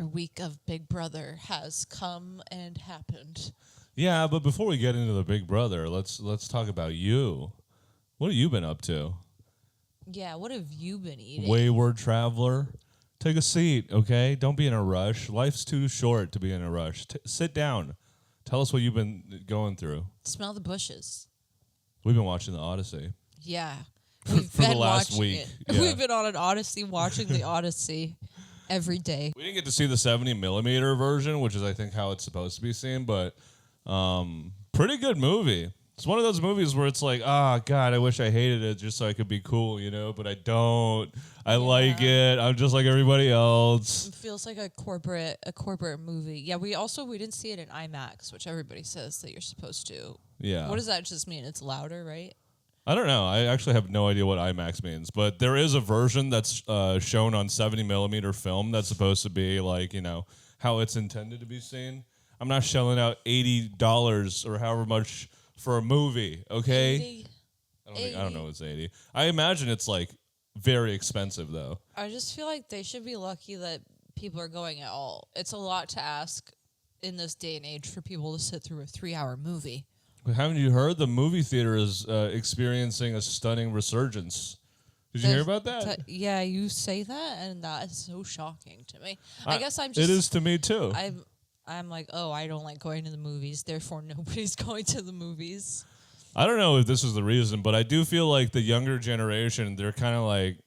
week of Big Brother has come and happened. Yeah, but before we get into the Big Brother, let's talk about you. What have you been up to? Yeah, what have you been eating? Wayward traveler. Take a seat, okay? Don't be in a rush. Life's too short to be in a rush. Sit down. Tell us what you've been going through. Smell the bushes. We've been watching The Odyssey. Yeah. For the last week. Yeah. We've been on an Odyssey watching the Odyssey every day. We didn't get to see the 70mm version, which is, I think, how it's supposed to be seen, but pretty good movie. It's one of those movies where it's like, God, I wish I hated it just so I could be cool, but I don't. I like it. I'm just like everybody else. It feels like a corporate movie. Yeah, we didn't see it in IMAX, which everybody says that you're supposed to. Yeah. What does that just mean? It's louder, right? I don't know. I actually have no idea what IMAX means, but there is a version that's shown on 70mm film that's supposed to be like, how it's intended to be seen. I'm not shelling out $80 or however much for a movie, okay? 80. I don't know if it's 80. I imagine it's like very expensive though. I just feel like they should be lucky that people are going at all. It's a lot to ask in this day and age for people to sit through a 3-hour movie. Haven't you heard the movie theater is experiencing a stunning resurgence? Did you hear about that? Yeah, you say that, and that is so shocking to me. I guess I'm just... It is to me too. I'm like, I don't like going to the movies, therefore nobody's going to the movies. I don't know if this is the reason, but I do feel like the younger generation, they're kind of like,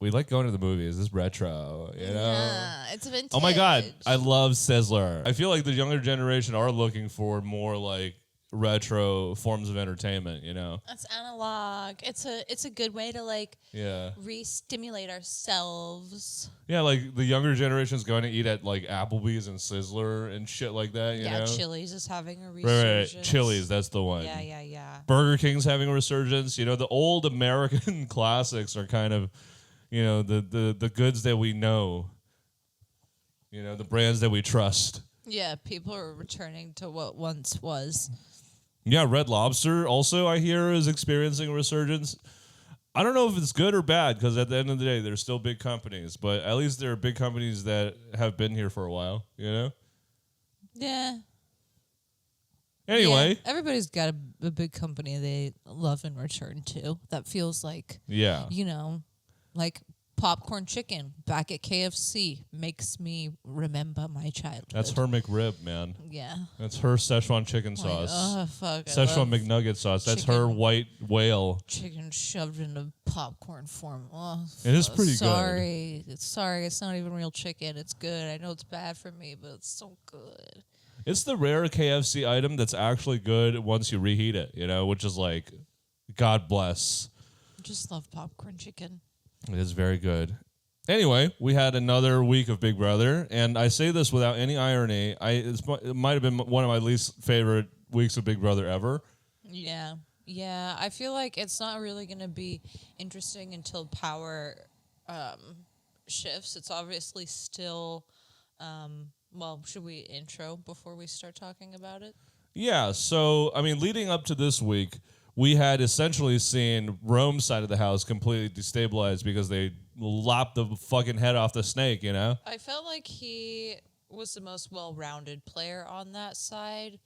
we like going to the movies. This retro, Yeah, it's vintage. Oh my God, I love Sizzler. I feel like the younger generation are looking for more like retro forms of entertainment, It's analog. It's a good way to re-stimulate ourselves. Yeah, like the younger generation's going to eat at like Applebee's and Sizzler and shit like that, you know? Chili's is having a resurgence. Right. Chili's, that's the one. Yeah. Burger King's having a resurgence. The old American classics are kind of, the goods that we know. The brands that we trust. Yeah, people are returning to what once was. Yeah, Red Lobster also, I hear, is experiencing a resurgence. I don't know if it's good or bad because at the end of the day, they're still big companies. But at least they're big companies that have been here for a while, Yeah. Anyway. Yeah, everybody's got a big company they love and return to. That feels like, like popcorn chicken back at KFC makes me remember my childhood. That's her McRib, man. Yeah. That's her Szechuan chicken sauce. Oh, fuck. Szechuan McNugget sauce. That's her white whale. Chicken shoved into popcorn form. Oh, it is pretty good. Sorry, it's not even real chicken. It's good. I know it's bad for me, but it's so good. It's the rare KFC item that's actually good once you reheat it, which is like, God bless. I just love popcorn chicken. It is very good. Anyway, we had another week of Big Brother, and I say this without any irony. It might have been one of my least favorite weeks of Big Brother ever. Yeah. I feel like it's not really going to be interesting until power shifts. It's obviously still... should we intro before we start talking about it? Yeah, so, leading up to this week... we had essentially seen Rome's side of the house completely destabilized because they lopped the fucking head off the snake, I felt like he was the most well-rounded player on that side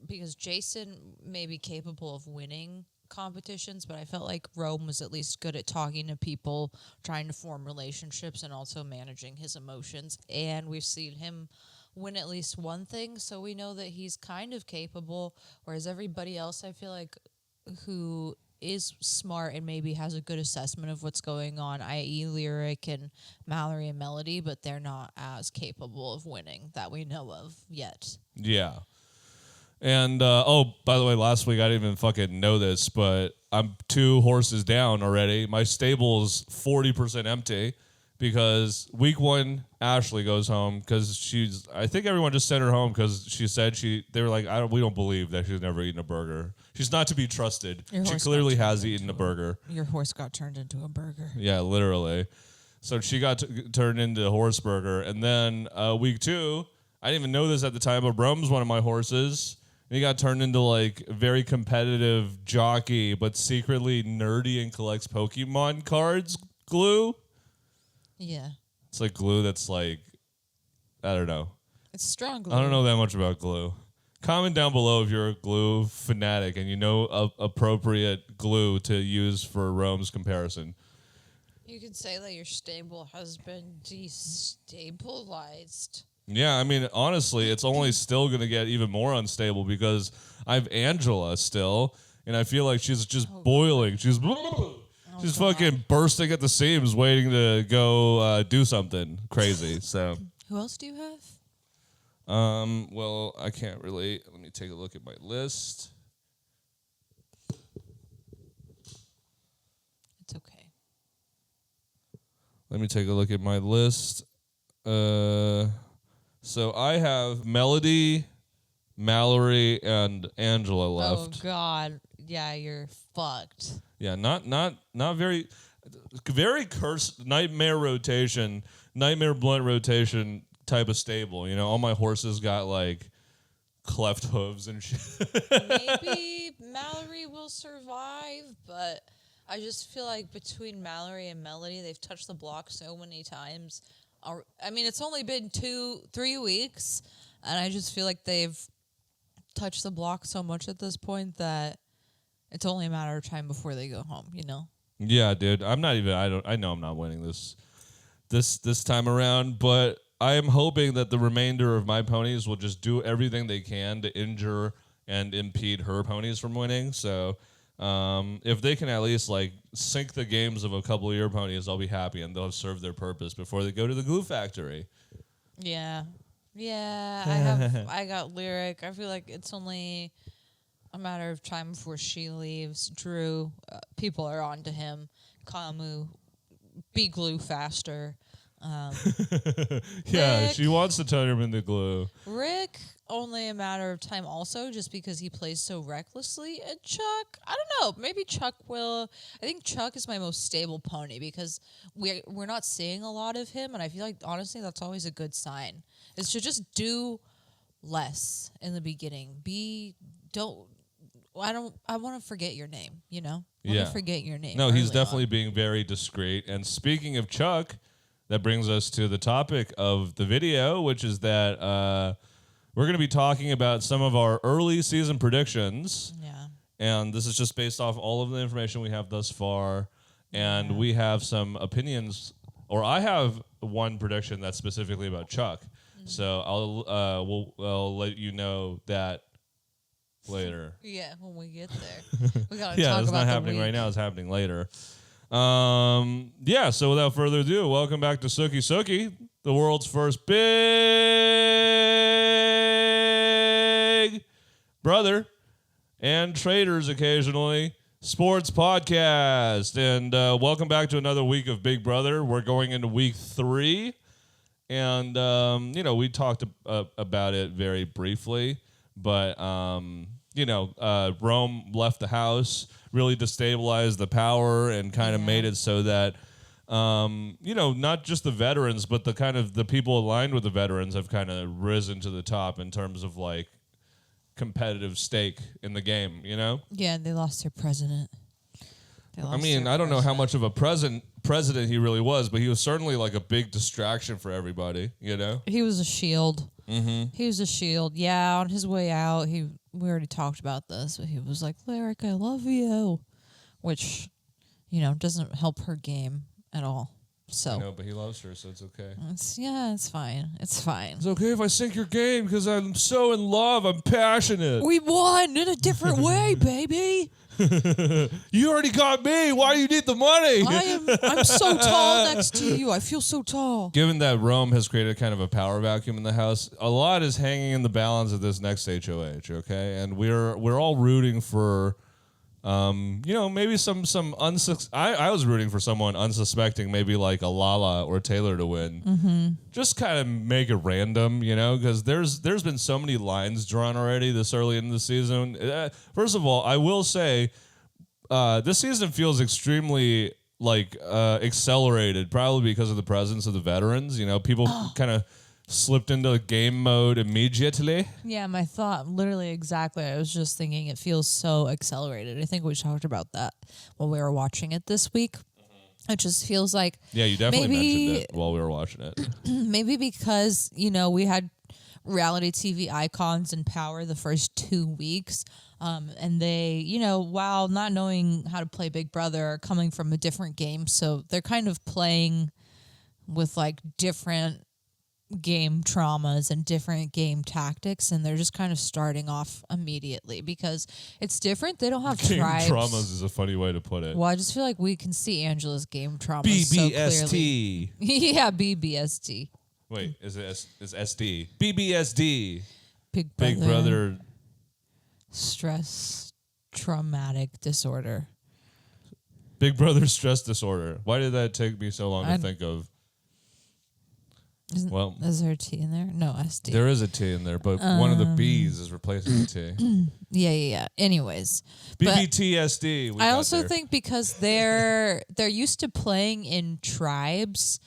because Jason may be capable of winning competitions, but I felt like Rome was at least good at talking to people, trying to form relationships, and also managing his emotions. And we've seen him win at least one thing, so we know that he's kind of capable, whereas everybody else, I feel like, who is smart and maybe has a good assessment of what's going on, i.e. Lyric and Mallory and Melody, but they're not as capable of winning that we know of yet. Yeah. And, by the way, last week I didn't even fucking know this, but I'm 2 horses down already. My stable's 40% empty. Because week 1, Ashley goes home because I think everyone just sent her home because she said they were like, we don't believe that she's never eaten a burger. She's not to be trusted. She clearly has eaten a burger. Your horse got turned into a burger. Yeah, literally. So she got turned into a horse burger. And then week 2, I didn't even know this at the time, but Rome's one of my horses. And he got turned into like a very competitive jockey, but secretly nerdy and collects Pokemon cards glue. Yeah. It's like glue that's like I don't know. It's strong glue. I don't know that much about glue. Comment down below if you're a glue fanatic and you know appropriate glue to use for Rome's comparison. You could say that your stable has been destabilized. Yeah, I mean, honestly, it's only still going to get even more unstable because I have Angela still, and I feel like she's just boiling. She's fucking bursting at the seams waiting to go do something crazy. So, who else do you have? Well, I can't really. Let me take a look at my list. It's okay. Let me take a look at my list. So I have Melody, Mallory, and Angela left. Oh God, yeah, you're fucked. Yeah, not very cursed nightmare blunt rotation type of stable. You know, all my horses got like cleft hooves and shit. Maybe Mallory will survive, but I just feel like between Mallory and Melody, they've touched the block so many times. I mean, it's only been 2-3 weeks, and I just feel like they've touched the block so much at this point that it's only a matter of time before they go home, you know? Yeah, dude. I know I'm not winning this time around, but I am hoping that the remainder of my ponies will just do everything they can to injure and impede her ponies from winning. So if they can at least like sink the games of a couple of your ponies, I'll be happy, and they'll have served their purpose before they go to the glue factory. Yeah. I got Lyric. I feel like it's only a matter of time before she leaves. Drew, people are on to him. Kamu, be glue faster. Yeah, Rick, she wants to turn him into glue. Rick, only a matter of time also, just because he plays so recklessly. And Chuck, I don't know, maybe Chuck will. I think Chuck is my most stable pony because we're not seeing a lot of him, and I feel like honestly that's always a good sign. Is to just do less in the beginning. I want to forget your name, you know? I want to forget your name. No, he's definitely being very discreet. And speaking of Chuck, that brings us to the topic of the video, which is that we're going to be talking about some of our early season predictions. Yeah. And this is just based off all of the information we have thus far. And we have some opinions, or I have one prediction that's specifically about Chuck. So I'll let you know that later. Yeah, when we get there. We got to Yeah, talk it's about not the happening week. right now. It's happening later. So without further ado, welcome back to Sooki Sooki, the world's first big brother and traders occasionally sports podcast. And welcome back to another week of Big Brother. We're going into week 3. And, we talked about it very briefly. But, Rome left the house, really destabilized the power, and kind of made it so that, not just the veterans, but the people aligned with the veterans have kind of risen to the top in terms of, like, competitive stake in the game, you know? Yeah, and they lost their president. I don't know how much of a president he really was, but he was certainly, like, a big distraction for everybody, you know? He was a shield. Mm-hmm. He was a shield. Yeah, on his way out, we already talked about this, but he was like, Lyric, I love you, which, doesn't help her game at all. So No, but he loves her, so it's okay. It's fine. It's fine. It's okay if I sink your game because I'm so in love. I'm passionate. We won in a different way, baby. You already got me. Why do you need the money? I'm so tall next to you. I feel so tall. Given that Rome has created kind of a power vacuum in the house, a lot is hanging in the balance of this next HOH, okay? And we're all rooting for maybe I was rooting for someone unsuspecting, maybe like a Lala or Taylor to win. Mm-hmm. Just kind of make it random, because there's been so many lines drawn already this early in the season. First of all, I will say this season feels extremely accelerated, probably because of the presence of the veterans. People kind of slipped into game mode immediately. Yeah, my thought, literally exactly. I was just thinking it feels so accelerated. I think we talked about that when we were watching it this week. It just feels like Yeah, you definitely maybe mentioned it while we were watching it. maybe because, we had reality TV icons in power the first 2 weeks. And they, while not knowing how to play Big Brother, are coming from a different game. So they're kind of playing with like different game traumas and different game tactics, and they're just kind of starting off immediately because it's different. They don't have Game tribes. traumas is a funny way to put it. Well, I just feel like we can see Angela's game traumas BBST. so clearly. Yeah, BBST. Wait, is it is SD? BBSD. Big Brother. Big Brother. Stress traumatic disorder. Big Brother stress disorder. Why did that take me so long to think of? Is there a T in there? No, SD. There is a T in there, but one of the B's is replacing the T. Yeah. Anyways, BBTSD. I also think because they're used to playing in tribes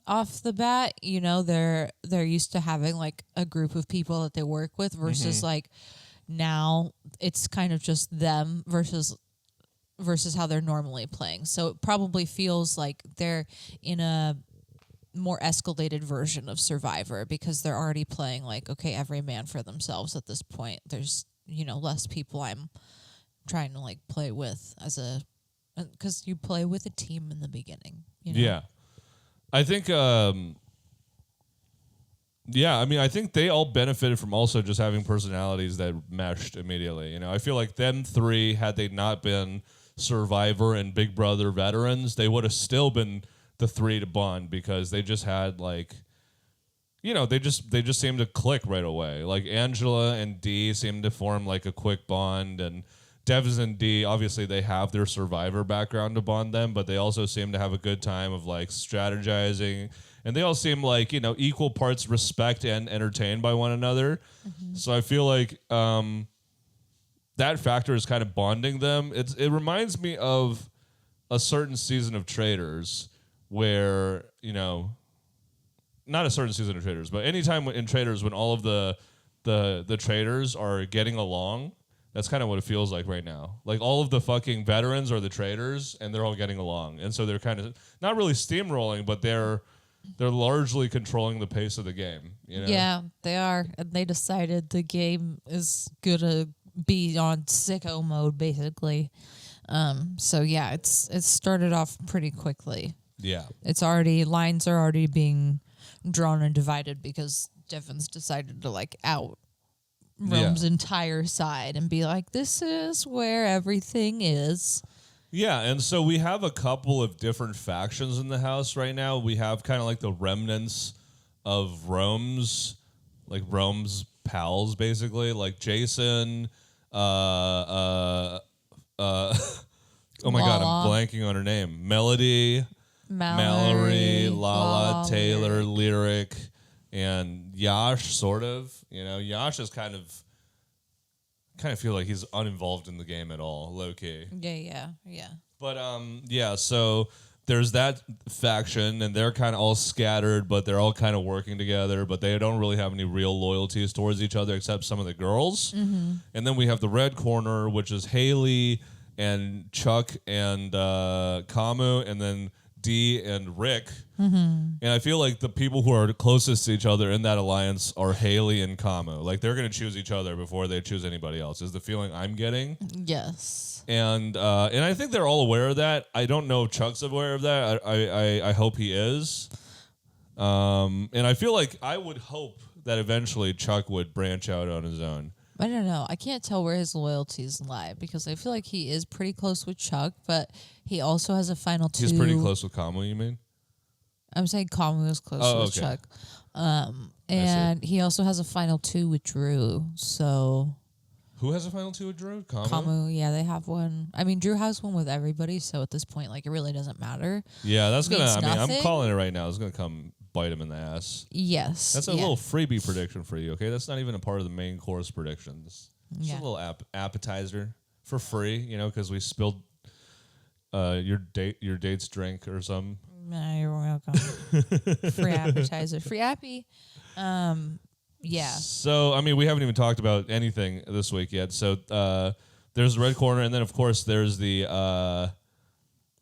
off the bat, they're used to having like a group of people that they work with versus like now it's kind of just them versus how they're normally playing. So it probably feels like they're in a more escalated version of Survivor because they're already playing like, okay, every man for themselves at this point. There's, less people I'm trying to like play with because you play with a team in the beginning. Yeah. I think, I think they all benefited from also just having personalities that meshed immediately. I feel like them three, had they not been Survivor and Big Brother veterans, they would have still been the three to bond because they just had like, they just seemed to click right away. Like Angela and Dee seemed to form like a quick bond, and Devs and Dee, obviously they have their Survivor background to bond them, but they also seem to have a good time of like strategizing, and they all seem like, equal parts respect and entertained by one another. Mm-hmm. So I feel like that factor is kind of bonding them. It reminds me of a certain season of Traitors where, not a certain season of Traitors, but anytime in Traitors when all of the traitors are getting along, that's kind of what it feels like right now. Like all of the fucking veterans are the traitors and they're all getting along. And so they're kind of not really steamrolling, but they're largely controlling the pace of the game. Yeah, they are. And they decided the game is going to be on sicko mode, basically. So yeah, it's started off pretty quickly. Yeah. Lines are already being drawn and divided because Devon's decided to like out Rome's entire side and be like, this is where everything is. Yeah, and so we have a couple of different factions in the house right now. We have kind of like the remnants of Rome's pals, basically, like Jason, oh my God, I'm blanking on her name. Mallory, Lala, Taylor, Lyric, and Yash, sort of. Yash is kind of feel like he's uninvolved in the game at all, low key. Yeah. But so there's that faction, and they're kind of all scattered, but they're all kind of working together, but they don't really have any real loyalties towards each other except some of the girls. Mm-hmm. And then we have the red corner, which is Haley and Chuck and Kamu, and then Dee and Rick. Mm-hmm. And I feel like the people who are closest to each other in that alliance are Haley and Kamu. Like they're going to choose each other before they choose anybody else, is the feeling I'm getting. Yes. And I think they're all aware of that. I don't know if Chuck's aware of that. I hope he is. And I feel like I would hope that eventually Chuck would branch out on his own. I don't know. I can't tell where his loyalties lie because I feel like he is pretty close with Chuck, but he also has a final two. He's pretty close with Kamu, you mean? I'm saying Kamu is close with Chuck. And he also has a final two with Drew, so... Who has a final two with Drew? Kamu, yeah, they have one. I mean, Drew has one with everybody, so at this point, like, it really doesn't matter. Yeah, that's going to... I'm calling it right now. It's going to come bite him in the ass. Yes. That's a little freebie prediction for you, okay? That's not even a part of the main course predictions. It's a little appetizer for free, because we spilled your date's drink or something. Nah, you're welcome. Free appetizer. Free appy. Yeah. So, we haven't even talked about anything this week yet. So, there's the red corner, and then, of course, there's the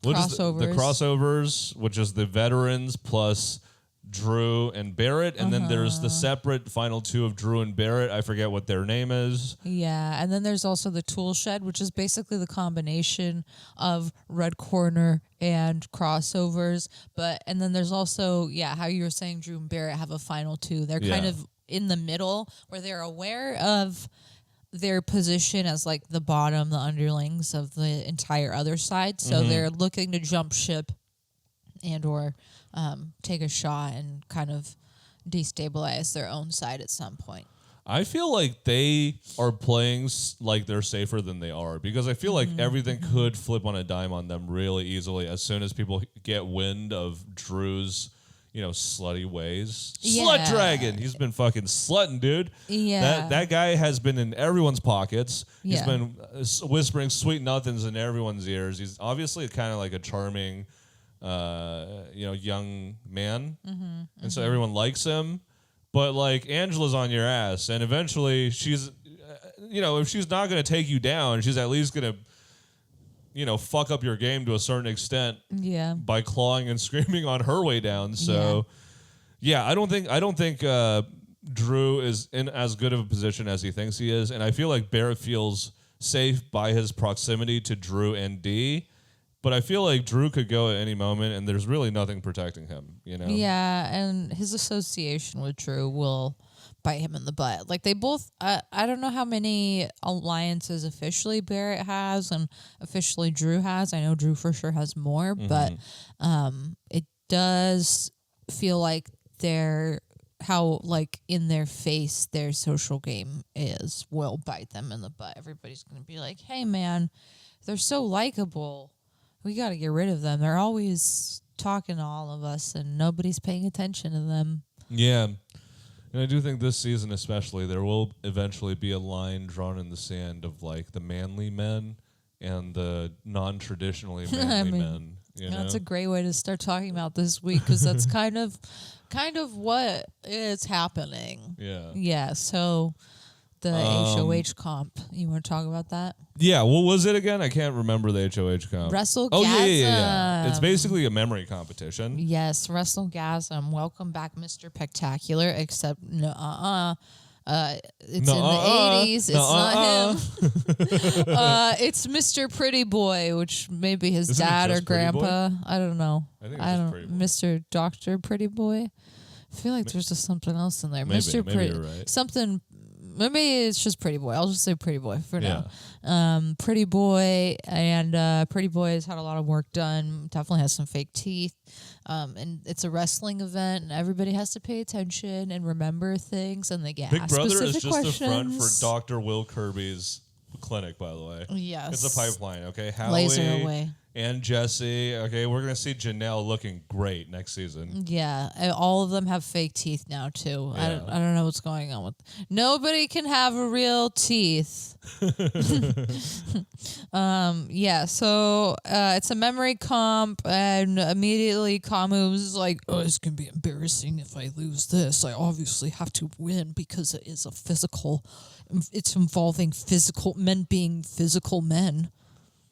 What is the crossovers. crossovers, which is the veterans plus Drew and Barrett, and then there's the separate final two of Drew and Barrett. I forget what their name is. Yeah, and then there's also the tool shed, which is basically the combination of Red Corner and crossovers. And then there's also, how you were saying Drew and Barrett have a final two. They're kind of in the middle where they're aware of their position as like the bottom, the underlings of the entire other side. So they're looking to jump ship and or take a shot and kind of destabilize their own side at some point. I feel like they are playing like they're safer than they are, because I feel like everything could flip on a dime on them really easily as soon as people get wind of Drew's, slutty ways. Yeah. Slut dragon. He's been fucking slutting, dude. Yeah. That guy has been in everyone's pockets. He's Yeah. been whispering sweet nothings in everyone's ears. He's obviously kind of like a charming, young man. And so everyone likes him. But, like, Angela's on your ass, and eventually she's, if she's not going to take you down, she's at least going to, fuck up your game to a certain extent by clawing and screaming on her way down. So, I don't think Drew is in as good of a position as he thinks he is, and I feel like Barrett feels safe by his proximity to Drew and D. But I feel like Drew could go at any moment, and there's really nothing protecting him, Yeah, and his association with Drew will bite him in the butt. Like, they both, I don't know how many alliances officially Barrett has and officially Drew has. I know Drew for sure has more, but it does feel like how, like, in their face their social game will bite them in the butt. Everybody's going to be like, hey, man, they're so likable. We got to get rid of them. They're always talking to all of us, and nobody's paying attention to them. Yeah. And I do think this season especially, there will eventually be a line drawn in the sand of, like, the manly men and the non-traditionally manly men. That's a great way to start talking about this week, because that's kind of what is happening. Yeah. Yeah, so the HOH comp. You want to talk about that? Yeah, what was it again? I can't remember the HOH comp. WrestleGasm. Oh, yeah. It's basically a memory competition. Yes, WrestleGasm. Welcome back, Mr. Spectacular, except it's in the 80s. It's not him. It's Mr. Pretty Boy, which may be his Isn't it dad or just Pretty Boy? grandpa. I don't know. I think it's just Pretty Boy. Mr. Dr. Pretty Boy. I feel like there's just something else in there. Maybe Pretty you're right. something. Maybe it's just Pretty Boy. I'll just say Pretty Boy for Yeah. now. Pretty Boy, and Pretty Boy has had a lot of work done. Definitely has some fake teeth. And it's a wrestling event, and everybody has to pay attention and remember things, and they get Big asked Brother specific is just questions. the front for Dr. Will Kirby's clinic, by the way. Yes. It's a pipeline, okay? Laser Howie away. and Jesse, okay? We're going to see Janelle looking great next season. Yeah, and all of them have fake teeth now too. Yeah. I don't know what's going on with. Nobody can have a real teeth. So it's a memory comp, and immediately Kamu's like, "Oh, it's gonna be embarrassing if I lose this. I obviously have to win because it is a physical. It's involving physical men being physical men."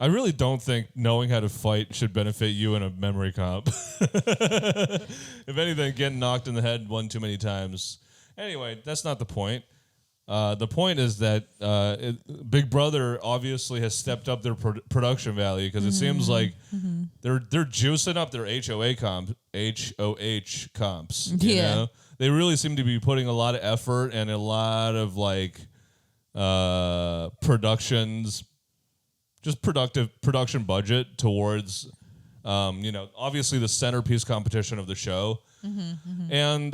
I really don't think knowing how to fight should benefit you in a memory comp. If anything, getting knocked in the head one too many times. Anyway, that's not the point. The point is that Big Brother obviously has stepped up their production value, because it seems like they're juicing up their HOH comps. You know? They really seem to be putting a lot of effort and a lot of like production budget towards obviously the centerpiece competition of the show. And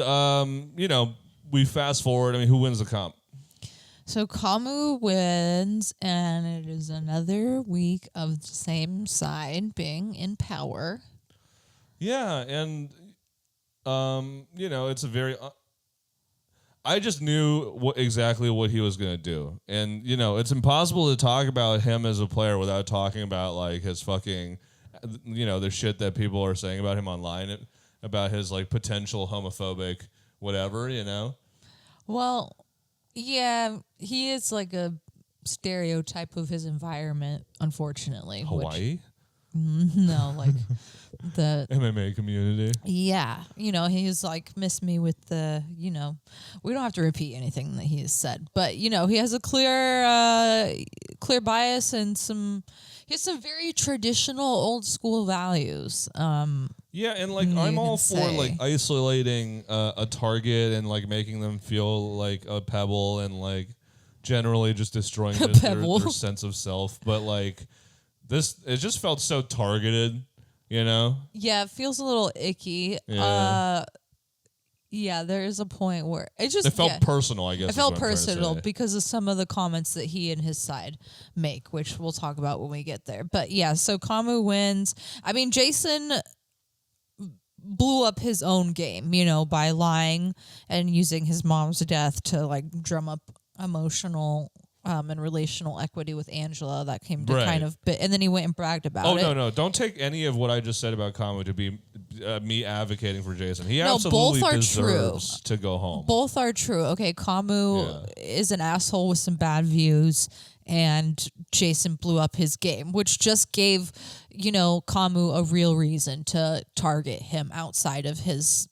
we fast forward. I mean, who wins the comp? So Kamu wins, and it is another week of the same side being in power. Yeah, and it's a very. I just knew exactly what he was going to do, and it's impossible to talk about him as a player without talking about like his fucking, the shit that people are saying about him online, about his like potential homophobic whatever. Well, yeah, he is like a stereotype of his environment, unfortunately. Hawaii. No, like the MMA community. yeah, he's like miss me with the we don't have to repeat anything that he has said, but he has a clear bias and he has some very traditional old school values. Yeah, and like you I'm can all for say. like isolating a target and like making them feel like a pebble and like generally just destroying their sense of self. But like it just felt so targeted, Yeah, it feels a little icky. Yeah. Yeah, there is a point where it felt personal, I guess. It is felt what I'm trying to personal say. because of some of the comments that he and his side make, which we'll talk about when we get there. But yeah, so Kamu wins. I mean, Jason blew up his own game, by lying and using his mom's death to like drum up emotional and relational equity with Angela. That came to kind of and then he went and bragged about it. Oh, no. Don't take any of what I just said about Kamu to be me advocating for Jason. He No, absolutely both are deserves to go home. Both are true. Okay, Kamu is an asshole with some bad views, and Jason blew up his game, which just gave, Kamu a real reason to target him outside of his,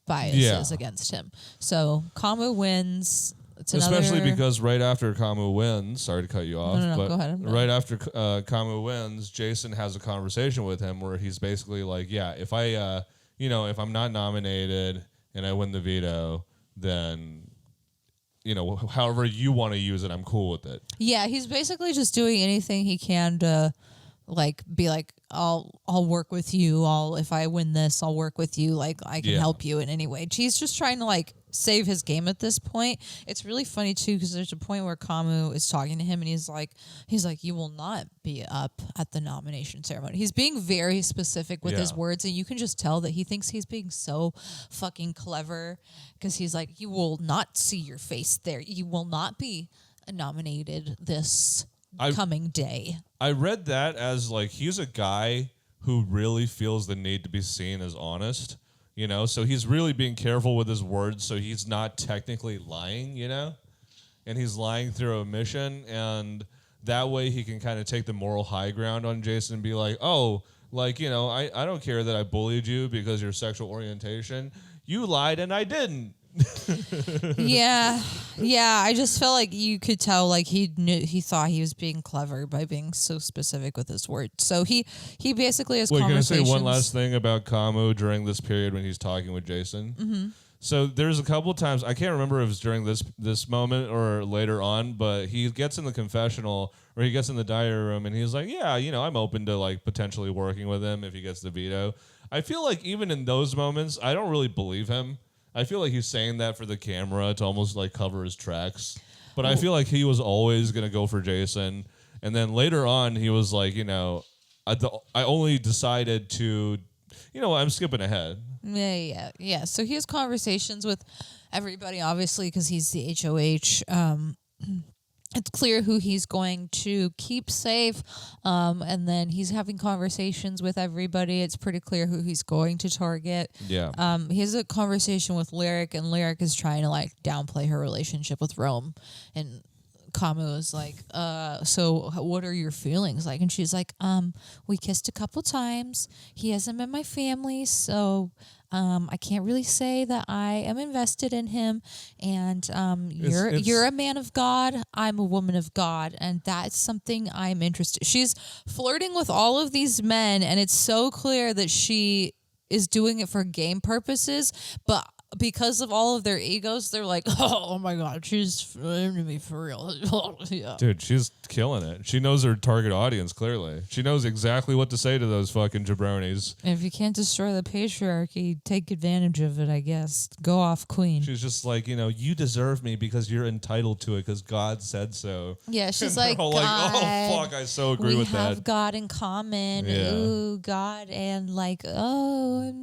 biases against him. So Kamu wins. Especially because right after Kamu wins, sorry to cut you off, no, but go ahead. right after Kamu wins, Jason has a conversation with him where he's basically like, yeah, if I, if I'm not nominated and I win the veto, then, however you want to use it, I'm cool with it. Yeah, he's basically just doing anything he can to like be like, I'll work with you. If I win this, I'll work with you. Like I can help you in any way. He's just trying to like save his game at this point. It's really funny too because there's a point where Kamu is talking to him and he's like, you will not be up at the nomination ceremony. He's being very specific with his words, and you can just tell that he thinks he's being so fucking clever because he's like, you will not see your face there. You will not be nominated this coming day. I read that as like he's a guy who really feels the need to be seen as honest, so he's really being careful with his words so he's not technically lying, and he's lying through omission, and that way he can kind of take the moral high ground on Jason and be like, oh, like, I don't care that I bullied you because of your sexual orientation. You lied and I didn't. yeah I just felt like you could tell like he thought he was being clever by being so specific with his words, so he basically has conversations. Can I say one last thing about Kamu during this period when he's talking with Jason? Mm-hmm. So there's a couple times, I can't remember if it was during this moment or later on, but he gets in the confessional or he gets in the diary room and he's like, yeah, I'm open to like potentially working with him if he gets the veto. I feel like even in those moments I don't really believe him. I feel like he's saying that for the camera to almost like cover his tracks. But I feel like he was always going to go for Jason. And then later on, he was like, I only decided to, I'm skipping ahead. Yeah. So he has conversations with everybody, obviously, because he's the HOH. It's clear who he's going to keep safe, and then he's having conversations with everybody. It's pretty clear who he's going to target. Yeah. He has a conversation with Lyric, and Lyric is trying to like downplay her relationship with Rome, and Kamu is like, so what are your feelings like? And she's like, we kissed a couple times. He hasn't been my family, so I can't really say that I am invested in him. And you're a man of God. I'm a woman of God, and that's something I'm interested. She's flirting with all of these men, and it's so clear that she is doing it for game purposes, but because of all of their egos, they're like, oh my God, she's into me for real. Yeah. Dude, she's killing it. She knows her target audience, clearly. She knows exactly what to say to those fucking jabronis. And if you can't destroy the patriarchy, take advantage of it, I guess. Go off, queen. She's just like, you deserve me because you're entitled to it because God said so. Yeah, she's and like, God, oh, fuck, I so agree with that. We have God in common. Yeah. Ooh, God, and like, ooh,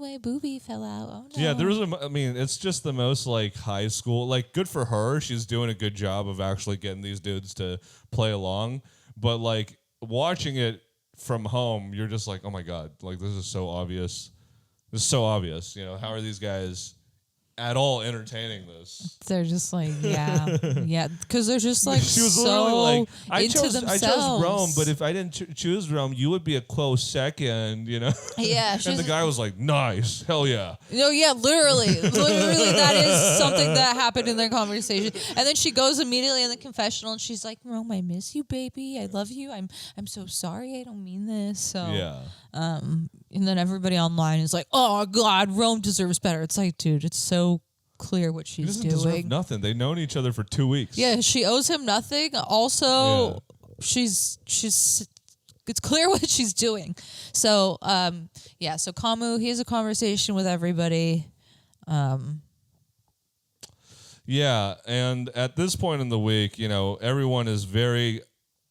my boobie fell out. Oh, no. Yeah, it's just the most like high school, like good for her. She's doing a good job of actually getting these dudes to play along. But like watching it from home, you're just like, oh my God, like this is so obvious. This is so obvious. How are these guys at all entertaining this. They're just like, yeah, because they're just like She was so literally like, I into chose themselves. Rome, but if I didn't choose Rome, you would be a close second, you know? Yeah, And the guy was like, nice, hell yeah. No, yeah, literally, that is something that happened in their conversation. And then she goes immediately in the confessional, and she's like, "Rome, I miss you, baby. I love you. I'm so sorry. I don't mean this." So Yeah. and then everybody online is like, "Oh God, Rome deserves better." It's like, dude, it's so clear what He she's doesn't deserve doing. nothing. They've known each other for 2 weeks. Yeah, she owes him nothing. Also, she's it's clear what she's doing. So so Kamu, he has a conversation with everybody. Yeah, and at this point in the week, you know, everyone is very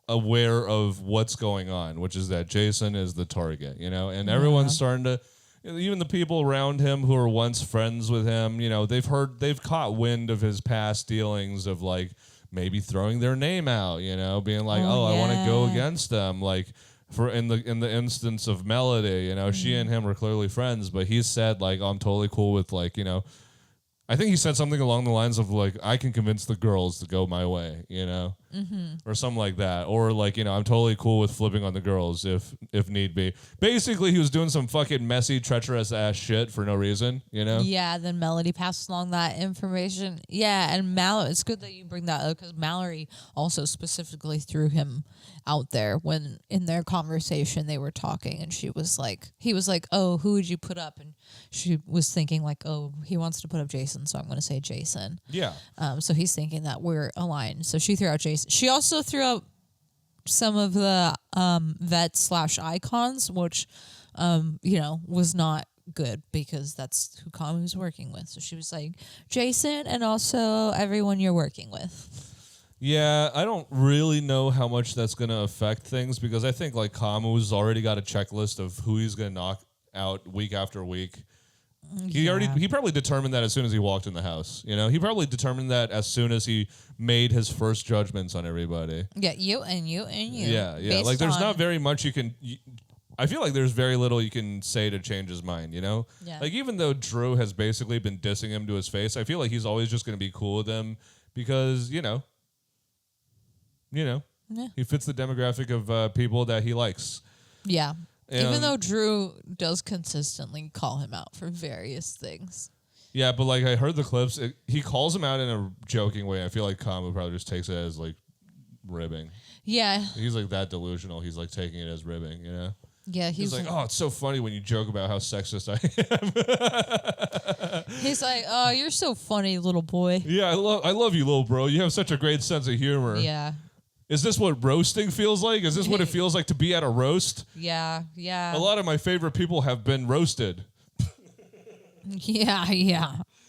aware of what's going on, which is that Jason is the target, you know, and everyone's starting to, even the people around him who were once friends with him, you know, they've caught wind of his past dealings of like maybe throwing their name out, you know, being like, I want to go against them, like for in the instance of Melody, you know, she and him were clearly friends, but he said like, I'm totally cool with like, you know, I think he said something along the lines of like, I can convince the girls to go my way, you know, or something like that. Or like, you know, I'm totally cool with flipping on the girls if need be. Basically, he was doing some fucking messy, treacherous ass shit for no reason, you know? Yeah, then Melody passed along that information. Yeah, and Mallory, it's good that you bring that up because Mallory also specifically threw him out there when in their conversation they were talking, and he was like, "Oh, who would you put up?" And she was thinking like, "Oh, he wants to put up Jason, so I'm going to say Jason." Yeah. So he's thinking that we're aligned. So she threw out Jason. She also threw out some of the vet/icons, which was not good because that's who Kamu's working with. So she was like, Jason and also everyone you're working with. Yeah, I don't really know how much that's going to affect things because I think like Kamu's already got a checklist of who he's going to knock out week after week. He probably determined that as soon as he walked in the house. You know, he probably determined that as soon as he made his first judgments on everybody. Yeah, you and you and you. Yeah. Like there's not very much you can. I feel like there's very little you can say to change his mind. You know, like even though Drew has basically been dissing him to his face, I feel like he's always just going to be cool with him because he fits the demographic of people that he likes. Yeah. Even though Drew does consistently call him out for various things. Yeah, but like I heard the clips, he calls him out in a joking way. I feel like Kamu probably just takes it as like ribbing. Yeah. He's like that delusional. He's like taking it as ribbing, you know? Yeah, he's like, oh, it's so funny when you joke about how sexist I am. He's like, oh, you're so funny, little boy. Yeah, I love you, little bro. You have such a great sense of humor. Yeah. Is this what roasting feels like? Is this what it feels like to be at a roast? Yeah. A lot of my favorite people have been roasted. Yeah,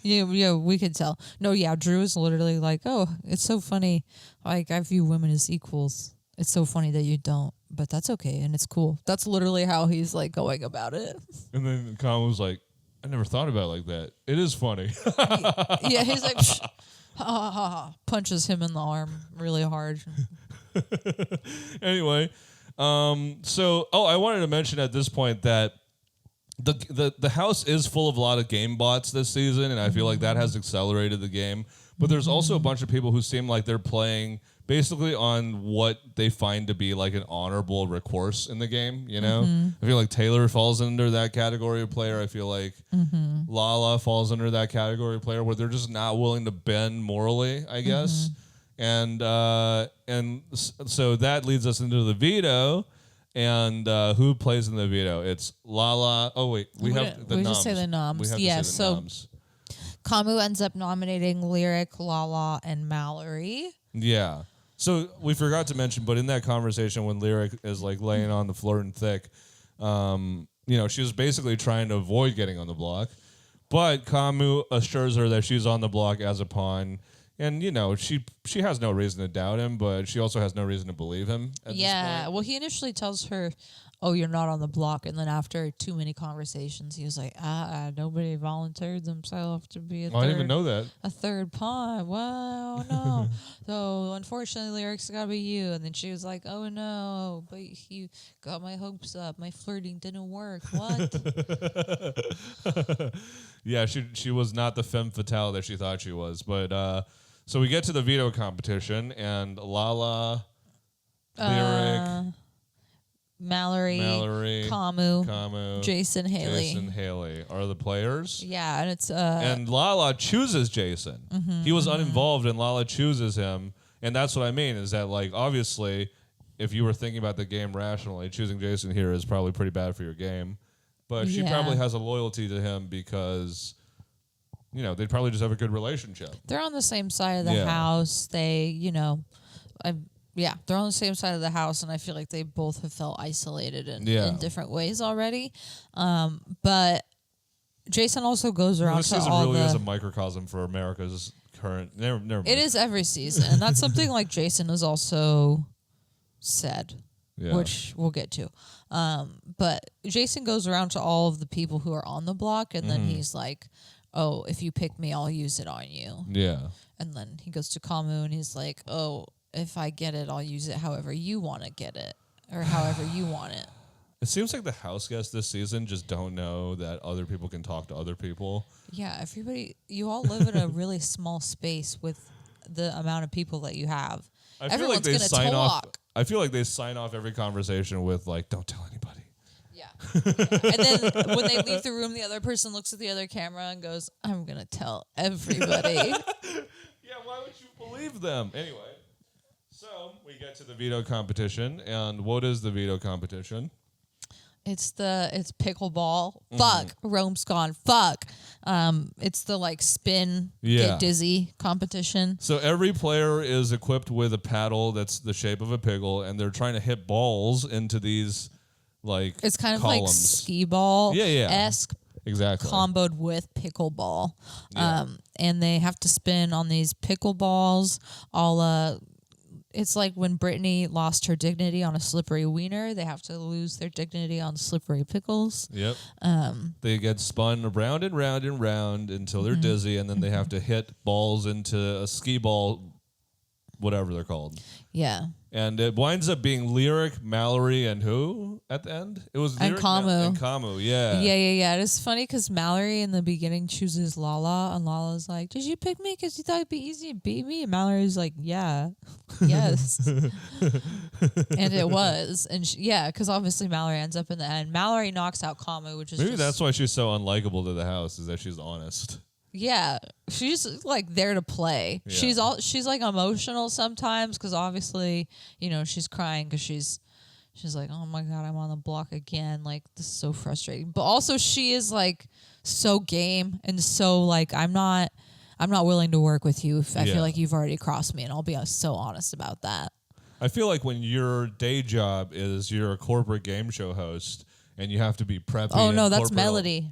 we could tell. No, yeah, Drew is literally like, oh, it's so funny. Like, I view women as equals. It's so funny that you don't, but that's okay, and it's cool. That's literally how he's, like, going about it. And then Colin was like, I never thought about it like that. It is funny. Yeah, he's like, punches him in the arm really hard. Anyway, I wanted to mention at this point that the house is full of a lot of game bots this season, and I feel like that has accelerated the game. But there's also a bunch of people who seem like they're playing basically on what they find to be like an honorable recourse in the game, you know? I feel like Taylor falls under that category of player. I feel like Lala falls under that category of player where they're just not willing to bend morally, I guess. And so that leads us into the veto. And who plays in the veto? It's Lala. Oh, wait. We just say the noms. We have to say the noms. Kamu ends up nominating Lyric, Lala, and Mallory. Yeah. So we forgot to mention, but in that conversation when Lyric is like laying on the floor and thick, she was basically trying to avoid getting on the block. But Kamu assures her that she's on the block as a pawn. And, she has no reason to doubt him, but she also has no reason to believe him at this point. Well, he initially tells her, oh, you're not on the block. And then after too many conversations, he was like, nobody volunteered themselves to be I didn't even know that. a third pawn. Well, no. So unfortunately, Lyric's got to be you. And then she was like, oh no, but you got my hopes up. My flirting didn't work. What? Yeah, she was not the femme fatale that she thought she was. But so we get to the veto competition, and Lala, Lyric, Mallory, Kamu, Jason Haley are the players. Yeah, and it's and Lala chooses Jason. He was uninvolved, and Lala chooses him, and that's what I mean. Is that like obviously, if you were thinking about the game rationally, choosing Jason here is probably pretty bad for your game, but she probably has a loyalty to him because, you know, they'd probably just have a good relationship. They're on the same side of the house. They, you know, they're on the same side of the house, and I feel like they both have felt isolated in different ways already. But Jason also goes around this to season all really the... is a microcosm for America's current... Never mind. It is every season, and that's something like Jason has also said, which we'll get to. But Jason goes around to all of the people who are on the block, and then he's like, oh, if you pick me, I'll use it on you. Yeah. And then he goes to Kamu, and he's like, oh, if I get it, I'll use it however you want to get it, or however you want it. It seems like the house guests this season just don't know that other people can talk to other people. Yeah, everybody, you all live in a really small space with the amount of people that you have. Everyone's going to talk. I feel like they sign off every conversation with, like, don't tell anybody. Yeah. And then when they leave the room, the other person looks at the other camera and goes, I'm going to tell everybody. Yeah, why would you believe them? Anyway, so we get to the veto competition. And what is the veto competition? It's pickleball. Fuck. Rome's gone. Fuck. It's the like spin, get dizzy competition. So every player is equipped with a paddle that's the shape of a pickle, and they're trying to hit balls into these like it's kind columns. of like skee ball esque. Exactly. Comboed with pickleball. Yeah. And they have to spin on these pickleballs. It's like when Brittany lost her dignity on a slippery wiener. They have to lose their dignity on slippery pickles. Yep. They get spun round and round and round until they're dizzy, and then they have to hit balls into a skee ball, whatever they're called. Yeah. And it winds up being Lyric, Mallory, and who at the end? It was Lyric, Kamu. And Kamu, yeah. Yeah. It is funny because Mallory in the beginning chooses Lala, and Lala's like, did you pick me because you thought it'd be easy to beat me? And Mallory's like, yeah. Yes. And it was. And because obviously Mallory ends up in the end. Mallory knocks out Kamu, which is Maybe that's why she's so unlikable to the house, is that she's honest. Yeah, she's like there to play. Yeah. She's like emotional sometimes because obviously, you know, she's crying because she's like, oh my God, I'm on the block again. Like, this is so frustrating. But also she is like so game and so like, I'm not willing to work with you if I feel like you've already crossed me, and I'll be so honest about that. I feel like when your day job is you're a corporate game show host and you have to be preppy. Oh no, that's Melody.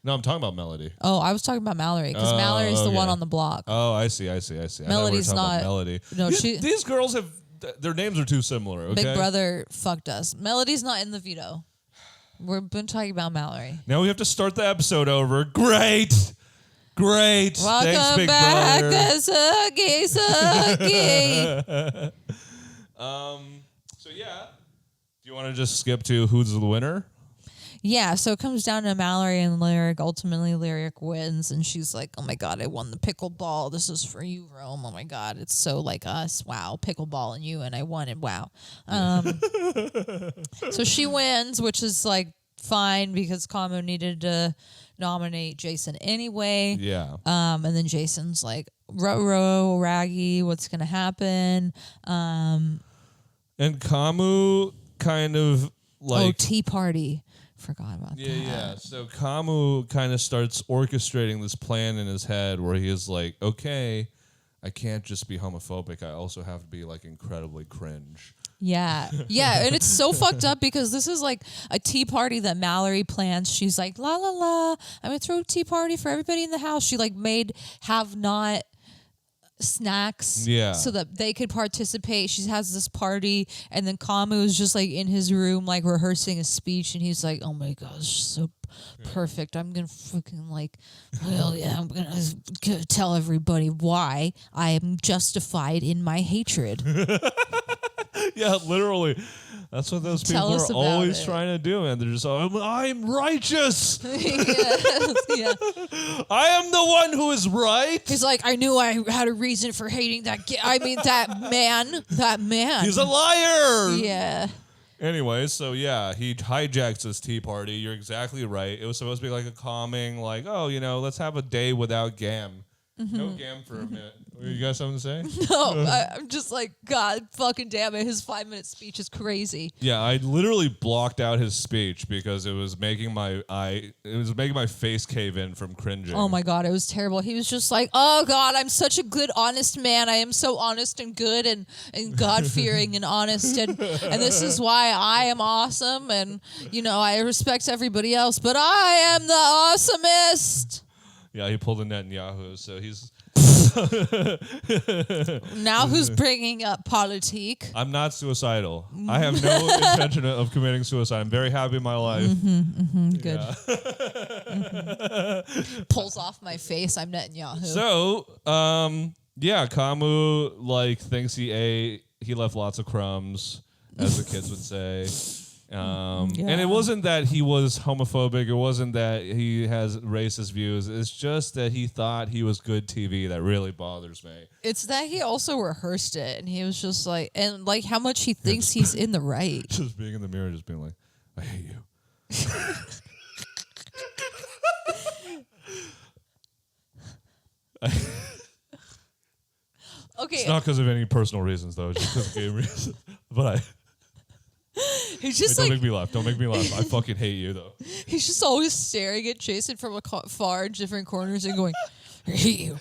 No, I'm talking about Melody. Oh, I was talking about Mallory because Mallory's the one on the block. Oh, I see. Melody's not. Melody. No, these girls have their names are too similar. Okay? Big Brother fucked us. Melody's not in the veto. We've been talking about Mallory. Now we have to start the episode over. Great. Welcome Thanks, Big back, Brother. Sooki Sooki. So yeah, do you want to just skip to who's the winner? Yeah, so it comes down to Mallory and Lyric. Ultimately, Lyric wins, and she's like, oh my God, I won the pickleball. This is for you, Rome. Oh my God, it's so like us. Wow, pickleball and you, and I won it. Wow. So she wins, which is like fine because Kamu needed to nominate Jason anyway. Yeah. And then Jason's like, ruh-roh, Raggy, what's going to happen? And Kamu kind of like... tea party. Forgot about that. Yeah. So Kamu kind of starts orchestrating this plan in his head where he is like, okay, I can't just be homophobic. I also have to be like incredibly cringe. Yeah. And it's so fucked up because this is like a tea party that Mallory plans. She's like, la la la, I'm gonna throw a tea party for everybody in the house. She like snacks Yeah. so that they could participate. She has this party, and then Kamu is just like in his room like rehearsing a speech, and he's like, oh my gosh, so perfect. I'm gonna freaking like, hell yeah, I'm gonna tell everybody why I am justified in my hatred. Yeah, literally. That's what those Tell people us are about always it. trying to do, and they're just, I'm righteous. Yeah. I am the one who is right. He's like, I knew I had a reason for hating that that man. That man. He's a liar. Yeah. Anyway, so yeah, he hijacks this tea party. You're exactly right. It was supposed to be like a calming, like, oh, let's have a day without Gam. No Gam for a minute. You got something to say? No, I'm just like, God fucking damn it. His 5-minute speech is crazy. Yeah, I literally blocked out his speech because it was making my face cave in from cringing. Oh my God, it was terrible. He was just like, oh God, I'm such a good, honest man. I am so honest and good and God-fearing and honest. And this is why I am awesome. And, I respect everybody else, but I am the awesomest. Yeah, he pulled a Netanyahu, so he's... Now who's bringing up politique? I'm not suicidal. I have no intention of committing suicide. I'm very happy in my life. Good. Pulls off my face. I'm Netanyahu. So, Kamu thinks he left lots of crumbs, as the kids would say. And it wasn't that he was homophobic. It wasn't that he has racist views. It's just that he thought he was good TV that really bothers me. It's that he also rehearsed it, and he was just like, and like how much he thinks he's in the right. Just being in the mirror, just being like, I hate you. Okay, It's not because of any personal reasons, though. It's just because of game reasons. But he's just don't like, make me laugh. Don't make me laugh. I fucking hate you, though. he's just always staring at Jason from far, different corners, and going, I hate you.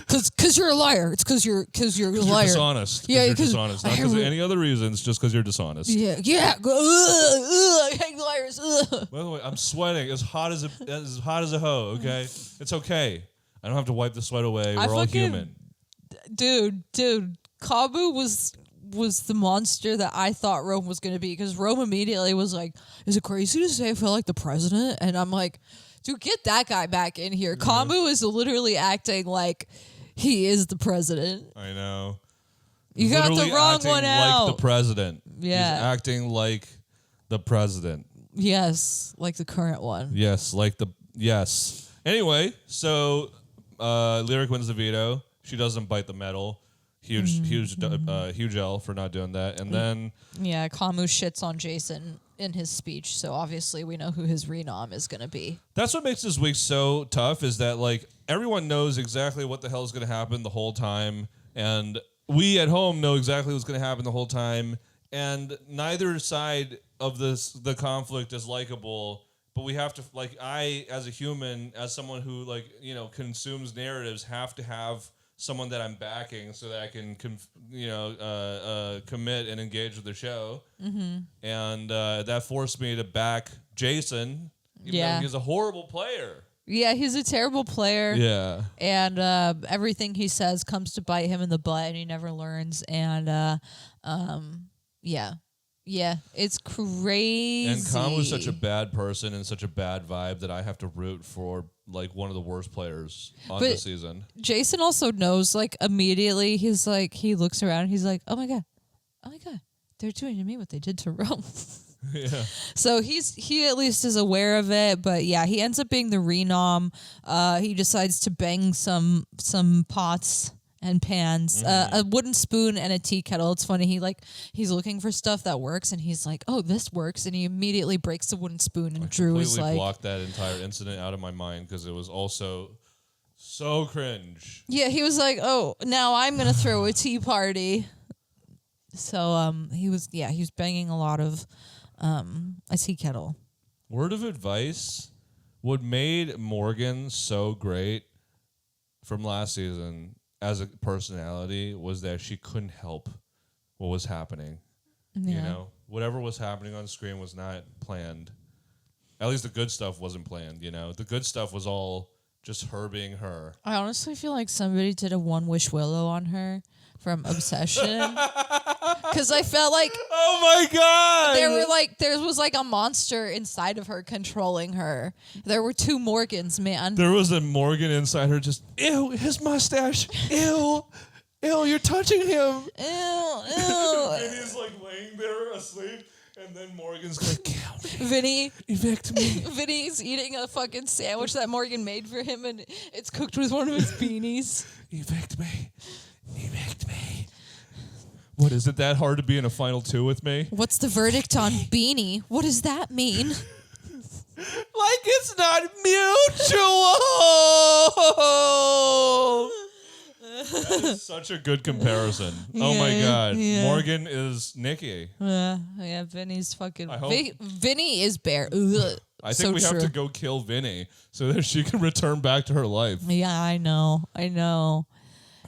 Cause you're a liar. It's cause you're a liar. You're dishonest. Yeah, you're dishonest. Not because of any other reasons, just because you're dishonest. Yeah. I hate liars. By the way, I'm sweating as hot as a hoe. Okay, it's okay. I don't have to wipe the sweat away. We're all human. Dude, Kabu was the monster that I thought Rome was going to be, because Rome immediately was like, is it crazy to say I feel like the president? And I'm like, dude, get that guy back in here. Kamu is literally acting like he is the president. I know. You got the wrong one out. Like the president. Yeah. He's acting like the president. Yes, like the current one. Yes, yes. Anyway, so Lyric wins the veto. She doesn't bite the medal. Huge L for not doing that. And then... Yeah, Kamu shits on Jason in his speech, so obviously we know who his renom is going to be. That's what makes this week so tough, is that everyone knows exactly what the hell is going to happen the whole time, and we at home know exactly what's going to happen the whole time, and neither side of the conflict is likable, but we have to, I, as a human, as someone who, consumes narratives, have to have someone that I'm backing so that I can, commit and engage with the show. Mm-hmm. And that forced me to back Jason, even though he's a horrible player. Yeah, he's a terrible player. Yeah. And everything he says comes to bite him in the butt, and he never learns. And, yeah, it's crazy. And Khan was such a bad person and such a bad vibe that I have to root for one of the worst players on the season. Jason also knows, immediately he's he looks around and he's like, oh my god, they're doing to me what they did to Rome. Yeah. So he at least is aware of it, but yeah, he ends up being the renom. He decides to bang some pots and pans, a wooden spoon and a tea kettle. It's funny. He's looking for stuff that works, and he's like, "Oh, this works," and he immediately breaks the wooden spoon. And Drew is like, blocked that entire incident out of my mind because it was also so cringe. Yeah, he was like, "Oh, now I'm gonna throw a tea party." So he was banging a lot of a tea kettle. Word of advice: what made Morgan so great from last season as a personality was that she couldn't help what was happening. Yeah. Whatever was happening on screen was not planned. At least the good stuff wasn't planned, The good stuff was all just her being her. I honestly feel like somebody did a One Wish Willow on her from Obsession. Because I felt like, oh my god, there was like a monster inside of her controlling her. There were two Morgans, man. There was a Morgan inside her. Just ew, his mustache. Ew, ew, you're touching him. Ew, ew. Vinny's like laying there asleep, and then Morgan's like, kill me. Vinny, evict me. Vinny's eating a fucking sandwich that Morgan made for him, and it's cooked with one of his beanies. Evict me. Evict me. What, is it that hard to be in a final two with me? What's the verdict on Beanie? What does that mean? Like it's not mutual. That is such a good comparison. Oh my god. Yeah. Morgan is Nikki. Yeah, Vinny's fucking... I hope- Vinny is Bear. Ugh. I think we have to go kill Vinny so that she can return back to her life. Yeah, I know.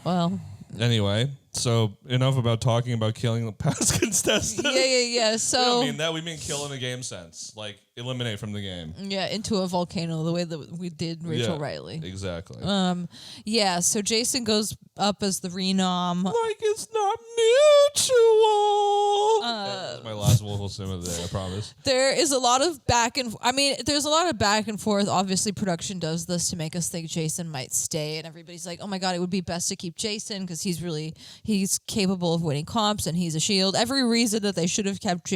Well... Anyway, so enough about talking about killing the past contestants. Yeah. So... We don't mean that. We mean kill in a game sense. Like, eliminate from the game. Yeah, into a volcano the way that we did Rachel Riley. Exactly. Yeah, so Jason goes up as the Renom. Like it's not mutual. That's my last vocal sim of the day, I promise. There is a lot of there's a lot of back and forth. Obviously, production does this to make us think Jason might stay, and everybody's like, oh my god, it would be best to keep Jason because he's capable of winning comps and he's a shield. Every reason that they should have kept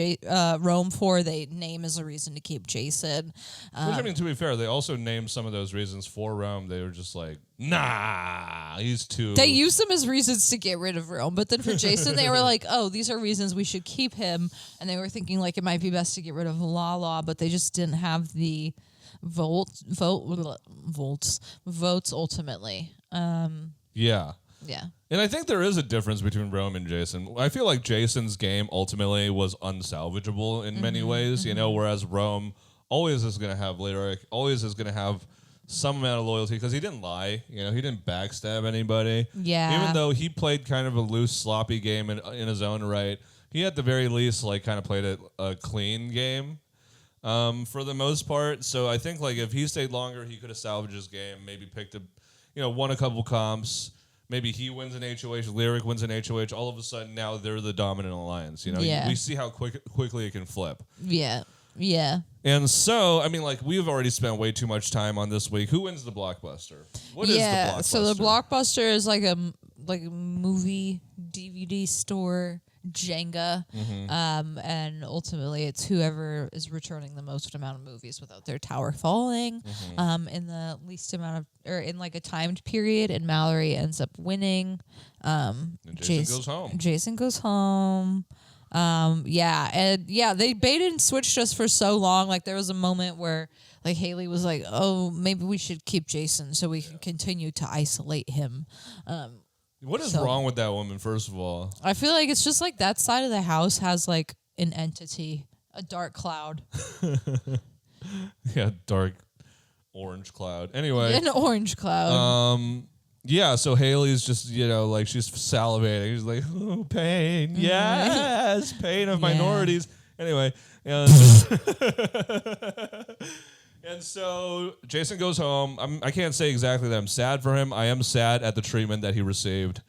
Rome for, they name as a reason to keep Jason. Which, I mean, to be fair, they also named some of those reasons for Rome. They were just like, nah, he's too... They used them as reasons to get rid of Rome, but then for Jason, they were like, oh, these are reasons we should keep him, and they were thinking like it might be best to get rid of Lala, but they just didn't have the votes ultimately. Yeah. Yeah. And I think there is a difference between Rome and Jason. I feel like Jason's game ultimately was unsalvageable in many ways, you know, whereas Rome always is going to have lyric, always is going to have some amount of loyalty because he didn't lie, you know, he didn't backstab anybody. Yeah. Even though he played kind of a loose, sloppy game in his own right, he at the very least like kind of played a clean game for the most part. So I think like if he stayed longer, he could have salvaged his game, maybe won a couple comps. Maybe he wins an HOH, Lyric wins an HOH. All of a sudden, now they're the dominant alliance. You know, we see how quickly it can flip. Yeah. And so, I mean, like we've already spent way too much time on this week. Who wins the blockbuster? What is the blockbuster? So the blockbuster is like a movie DVD store Jenga, and ultimately it's whoever is returning the most amount of movies without their tower falling, in the least amount of, or in like a timed period, and Mallory ends up winning. And Jason goes home. Jason goes home. They baited and switched us for so long. Like there was a moment where like Haley was like, "Oh, maybe we should keep Jason so we can continue to isolate him." What is wrong with that woman, first of all? I feel like it's just like that side of the house has like an entity, a dark cloud. Yeah, dark orange cloud. Anyway. An orange cloud. Yeah, so Haley's just, you know, like she's salivating. She's like, oh, pain. Yes, pain of minorities. Anyway. And so Jason goes home. I can't say exactly that I'm sad for him. I am sad at the treatment that he received,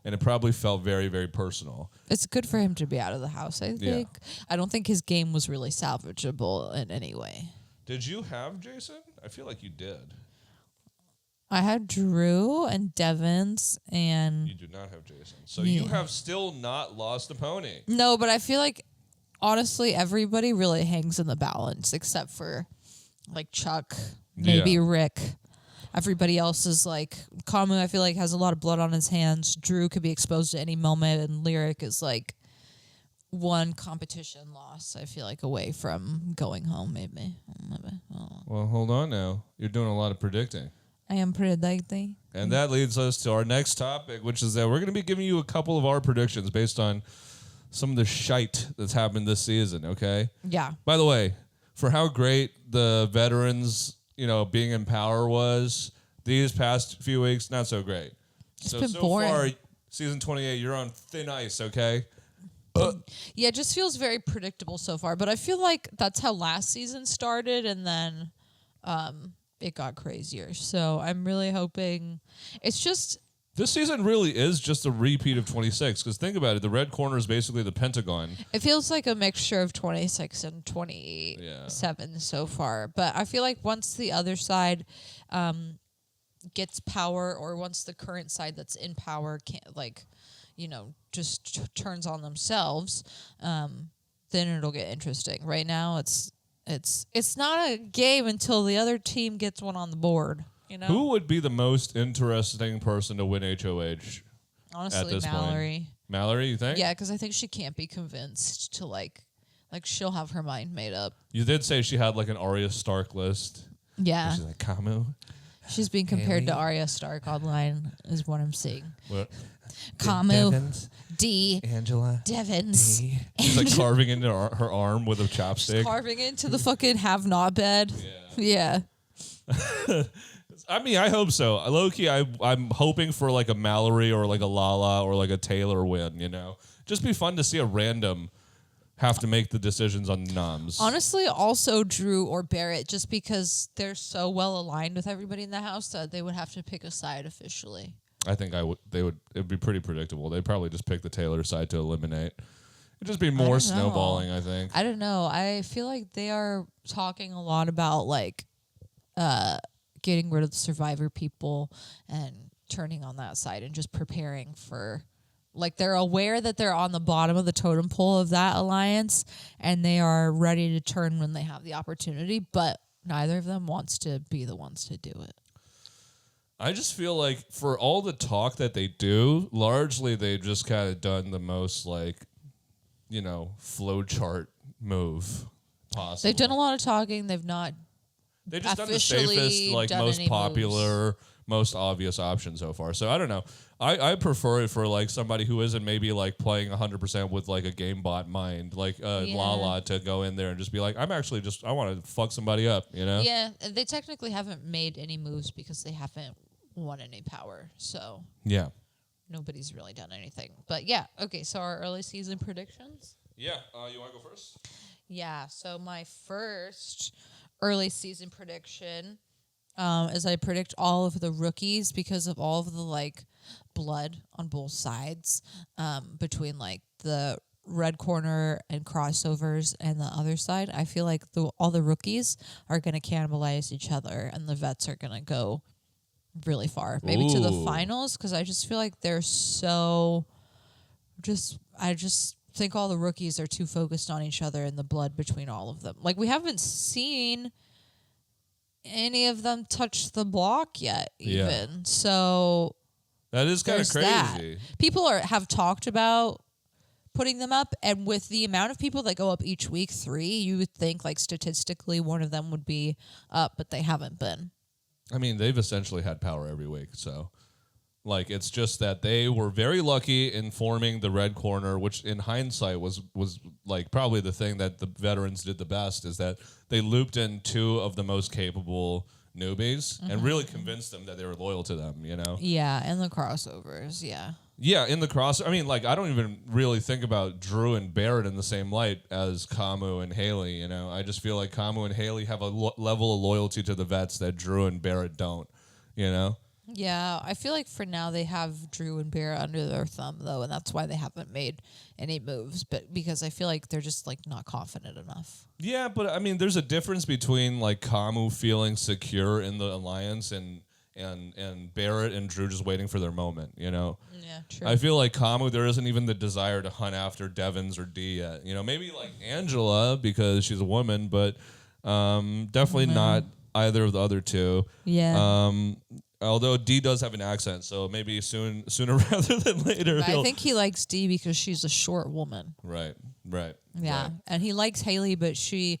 and it probably felt very, very personal. It's good for him to be out of the house, I think. Yeah. I don't think his game was really salvageable in any way. Did you have Jason? I feel like you did. I had Drew and Devins, and... You do not have Jason. So you have still not lost a pony. No, but I feel like, honestly, everybody really hangs in the balance, except for... like Chuck, maybe Rick. Everybody else is like, Kamu, I feel like, has a lot of blood on his hands. Drew could be exposed at any moment, and Lyric is like one competition loss, I feel like, away from going home, maybe. Well, hold on now. You're doing a lot of predicting. I am predicting. And that leads us to our next topic, which is that we're going to be giving you a couple of our predictions based on some of the shite that's happened this season, okay? Yeah. By the way, for how great the veterans, you know, being in power was these past few weeks, not so great. It's been boring. Far, season 28, you're on thin ice, okay? Yeah, it just feels very predictable so far. But I feel like that's how last season started, and then it got crazier. So I'm really hoping it's just. This season really is just a repeat of 26, because think about it. The red corner is basically the Pentagon. It feels like a mixture of 26 and 27 so far. But I feel like once the other side gets power, or once the current side that's in power just turns on themselves, then it'll get interesting. Right now, it's not a game until the other team gets one on the board. You know? Who would be the most interesting person to win HOH? Honestly, at this Mallory. point? Mallory, you think? Yeah, because I think she can't be convinced to like she'll have her mind made up. You did say she had like an Arya Stark list. Yeah. She's like, Camus. She's being compared to Arya Stark online, is what I'm seeing. What? Camus, Devins, D, Angela, Devins. D. She's like carving into her arm with a chopstick. Carving into the fucking have-not bed. Yeah. I mean, I hope so. Low-key, I'm hoping for like a Mallory or like a Lala or like a Taylor win, you know? Just be fun to see a random have to make the decisions on noms. Honestly, also Drew or Barrett, just because they're so well aligned with everybody in the house that they would have to pick a side officially. I think it'd be pretty predictable. They'd probably just pick the Taylor side to eliminate. It'd just be more snowballing, I think. I don't know. I feel like they are talking a lot about like getting rid of the Survivor people and turning on that side and just preparing for, like, they're aware that they're on the bottom of the totem pole of that alliance and they are ready to turn when they have the opportunity, but neither of them wants to be the ones to do it. I just feel like for all the talk that they do, largely they've just kind of done the most like, flowchart move possible. They've done a lot of talking. They've not They've just done the officially safest, like done most any popular, moves. most obvious option so far. So I don't know. I prefer it for like somebody who isn't maybe like playing 100% with like a game bot mind, like Lala, to go in there and just be like, I want to fuck somebody up, you know? Yeah, they technically haven't made any moves because they haven't won any power. So Yeah. nobody's really done anything. But yeah, okay, so our early season predictions? Yeah. You want to go first? Yeah, so my first early season prediction is I predict all of the rookies because of all of the like blood on both sides between like the red corner and crossovers and the other side. I feel like all the rookies are going to cannibalize each other and the vets are going to go really far, maybe to the finals, because I just feel like they're so I just think all the rookies are too focused on each other and the blood between all of them. Like, we haven't seen any of them touch the block yet, even. Yeah. So that is kind of crazy. That. People have talked about putting them up, and with the amount of people that go up each week, 3, you would think like statistically one of them would be up, but they haven't been. I mean, they've essentially had power every week, so like it's just that they were very lucky in forming the red corner, which in hindsight was like probably the thing that the veterans did the best, is that they looped in 2 of the most capable newbies and really convinced them that they were loyal to them, you know? Yeah, and the crossovers, yeah. Yeah, in the cross. I mean, like, I don't even really think about Drew and Barrett in the same light as Camus and Haley, you know? I just feel like Camus and Haley have a level of loyalty to the vets that Drew and Barrett don't, you know? Yeah, I feel like for now they have Drew and Barrett under their thumb, though, and that's why they haven't made any moves, but because I feel like they're just, like, not confident enough. Yeah, but, I mean, there's a difference between, like, Camus feeling secure in the alliance and Barrett and Drew just waiting for their moment, you know? Yeah, true. I feel like Camus, there isn't even the desire to hunt after Devins or D yet. You know, maybe like Angela because she's a woman, but definitely not either of the other 2. Yeah. Although D does have an accent, so maybe sooner rather than later. I think he likes D because she's a short woman. Right. Yeah, right. and he likes Haley, but she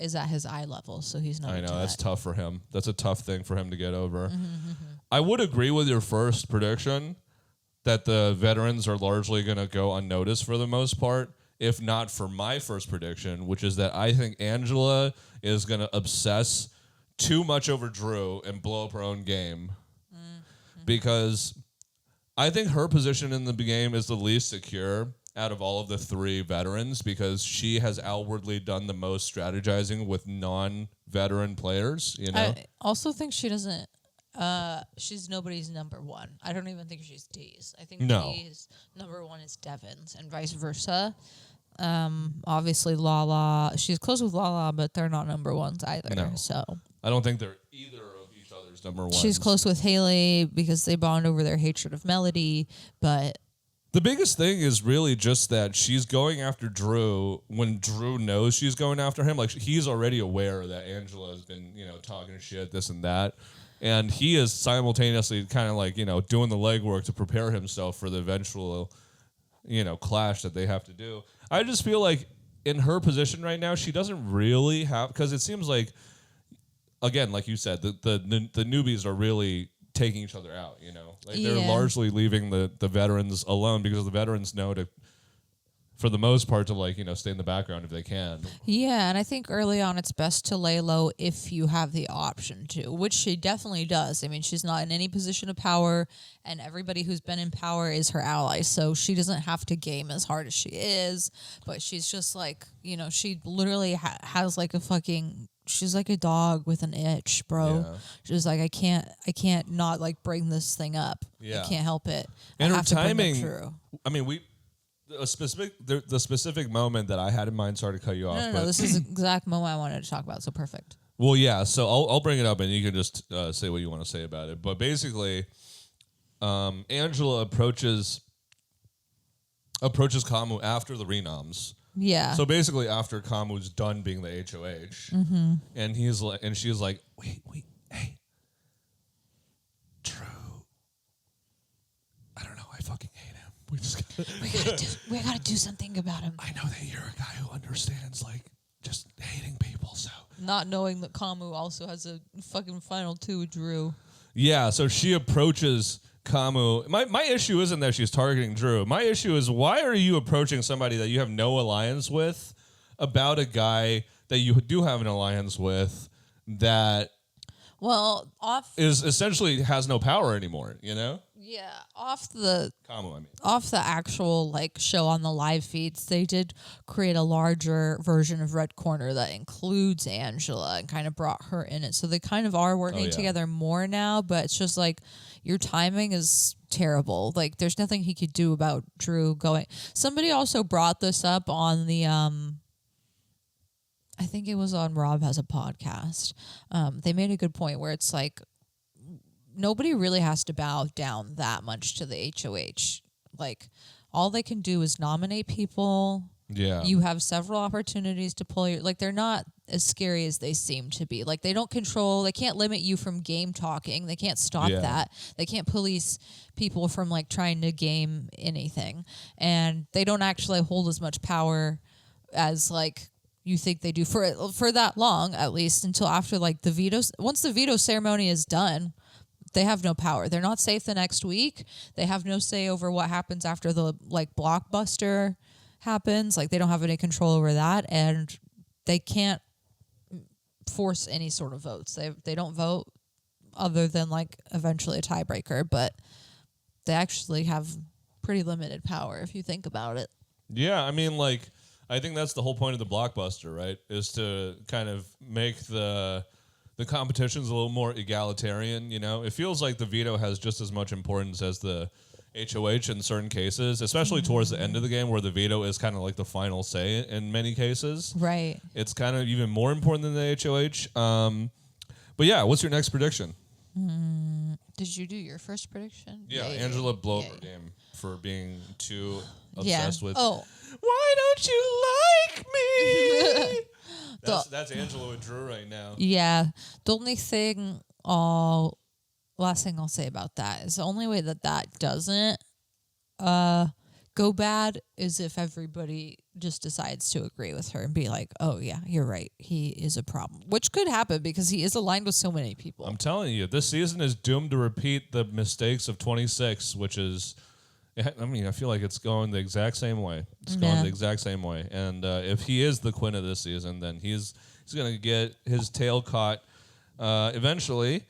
is at his eye level, so he's not. I know, that's tough for him. That's a tough thing for him to get over. I would agree with your first prediction that the veterans are largely going to go unnoticed for the most part, if not for my first prediction, which is that I think Angela is going to obsess too much over Drew and blow up her own game. Because I think her position in the game is the least secure. out of all of the 3 veterans because she has outwardly done the most strategizing with non-veteran players, you know? I also think she doesn't. She's nobody's number one. I don't even think she's D's. I think D's number one is Devon's and vice versa. Obviously Lala, she's close with Lala, but they're not number ones either. No. So I don't think they're either of each other's number ones. she's close with Haley because they bond over their hatred of Melody, but the biggest thing is really just that she's going after Drew when Drew knows she's going after him. Like, he's already aware that Angela has been, talking shit, this and that. And he is simultaneously kind of like, doing the legwork to prepare himself for the eventual, clash that they have to do. I just feel like in her position right now, she doesn't really have, because it seems like, again, like you said, the newbies are really taking each other out, Like they're largely leaving the veterans alone because the veterans know to, for the most part, to stay in the background if they can. yeah, and I think early on it's best to lay low if you have the option to, which she definitely does. I mean, she's not in any position of power, and everybody who's been in power is her ally, so she doesn't have to game as hard as she is, but she's just like, she literally has like a fucking... She's like a dog with an itch, bro. Yeah. She's like, I can't not like bring this thing up. Yeah. I can't help it. And I her have timing, to bring it through. I mean, the specific moment that I had in mind, sorry to cut you off. No, this is the exact moment I wanted to talk about, so perfect. Well, yeah, so I'll bring it up and you can just say what you want to say about it. But basically, Angela approaches Kamu after the renoms. Yeah. So basically, after Kamu's done being the HOH, and she's like, wait, hey, Drew, I don't know, I fucking hate him. We gotta do something about him. I know that you're a guy who understands like just hating people, so not knowing that Kamu also has a fucking final 2 with Drew. Yeah, so she approaches Kamu. My issue isn't that she's targeting Drew. My issue is, why are you approaching somebody that you have no alliance with about a guy that you do have an alliance with that is essentially has no power anymore, Yeah, off the Kamu, I mean. Off the actual like show on the live feeds, they did create a larger version of Red Corner that includes Angela and kind of brought her in it. So they kind of are working together more now, but it's just like your timing is terrible. Like there's nothing he could do about Drew going. Somebody also brought this up on the I think it was on Rob Has a Podcast. They made a good point where it's like nobody really has to bow down that much to the HOH. Like, all they can do is nominate people. Yeah. You have several opportunities to pull your... Like, they're not as scary as they seem to be. Like, they don't control... They can't limit you from game talking. They can't stop that. They can't police people from, like, trying to game anything. And they don't actually hold as much power as, like... you think they do for that long, at least, until after, like, the veto... Once the veto ceremony is done... They have no power. They're not safe the next week. They have no say over what happens after the like blockbuster happens. Like they don't have any control over that, and they can't force any sort of votes. They don't vote other than like eventually a tiebreaker, but they actually have pretty limited power if you think about it. Yeah, I mean, like I think that's the whole point of the blockbuster, right? Is to kind of make the competition's a little more egalitarian, It feels like the veto has just as much importance as the HOH in certain cases, especially towards the end of the game where the veto is kind of like the final say in many cases. Right. It's kind of even more important than the HOH. But yeah, what's your next prediction? Did you do your first prediction? Yeah, Angela blow up her game for being too obsessed with, why don't you like me? That's Angela with Drew right now. Yeah. The only thing, last thing I'll say about that is the only way that doesn't go bad is if everybody just decides to agree with her and be like, oh, yeah, you're right. He is a problem, which could happen because he is aligned with so many people. I'm telling you, this season is doomed to repeat the mistakes of 26, which is... I mean, I feel like it's going the exact same way. It's going the exact same way. And if he is the Quinn of this season, then he's going to get his tail caught eventually.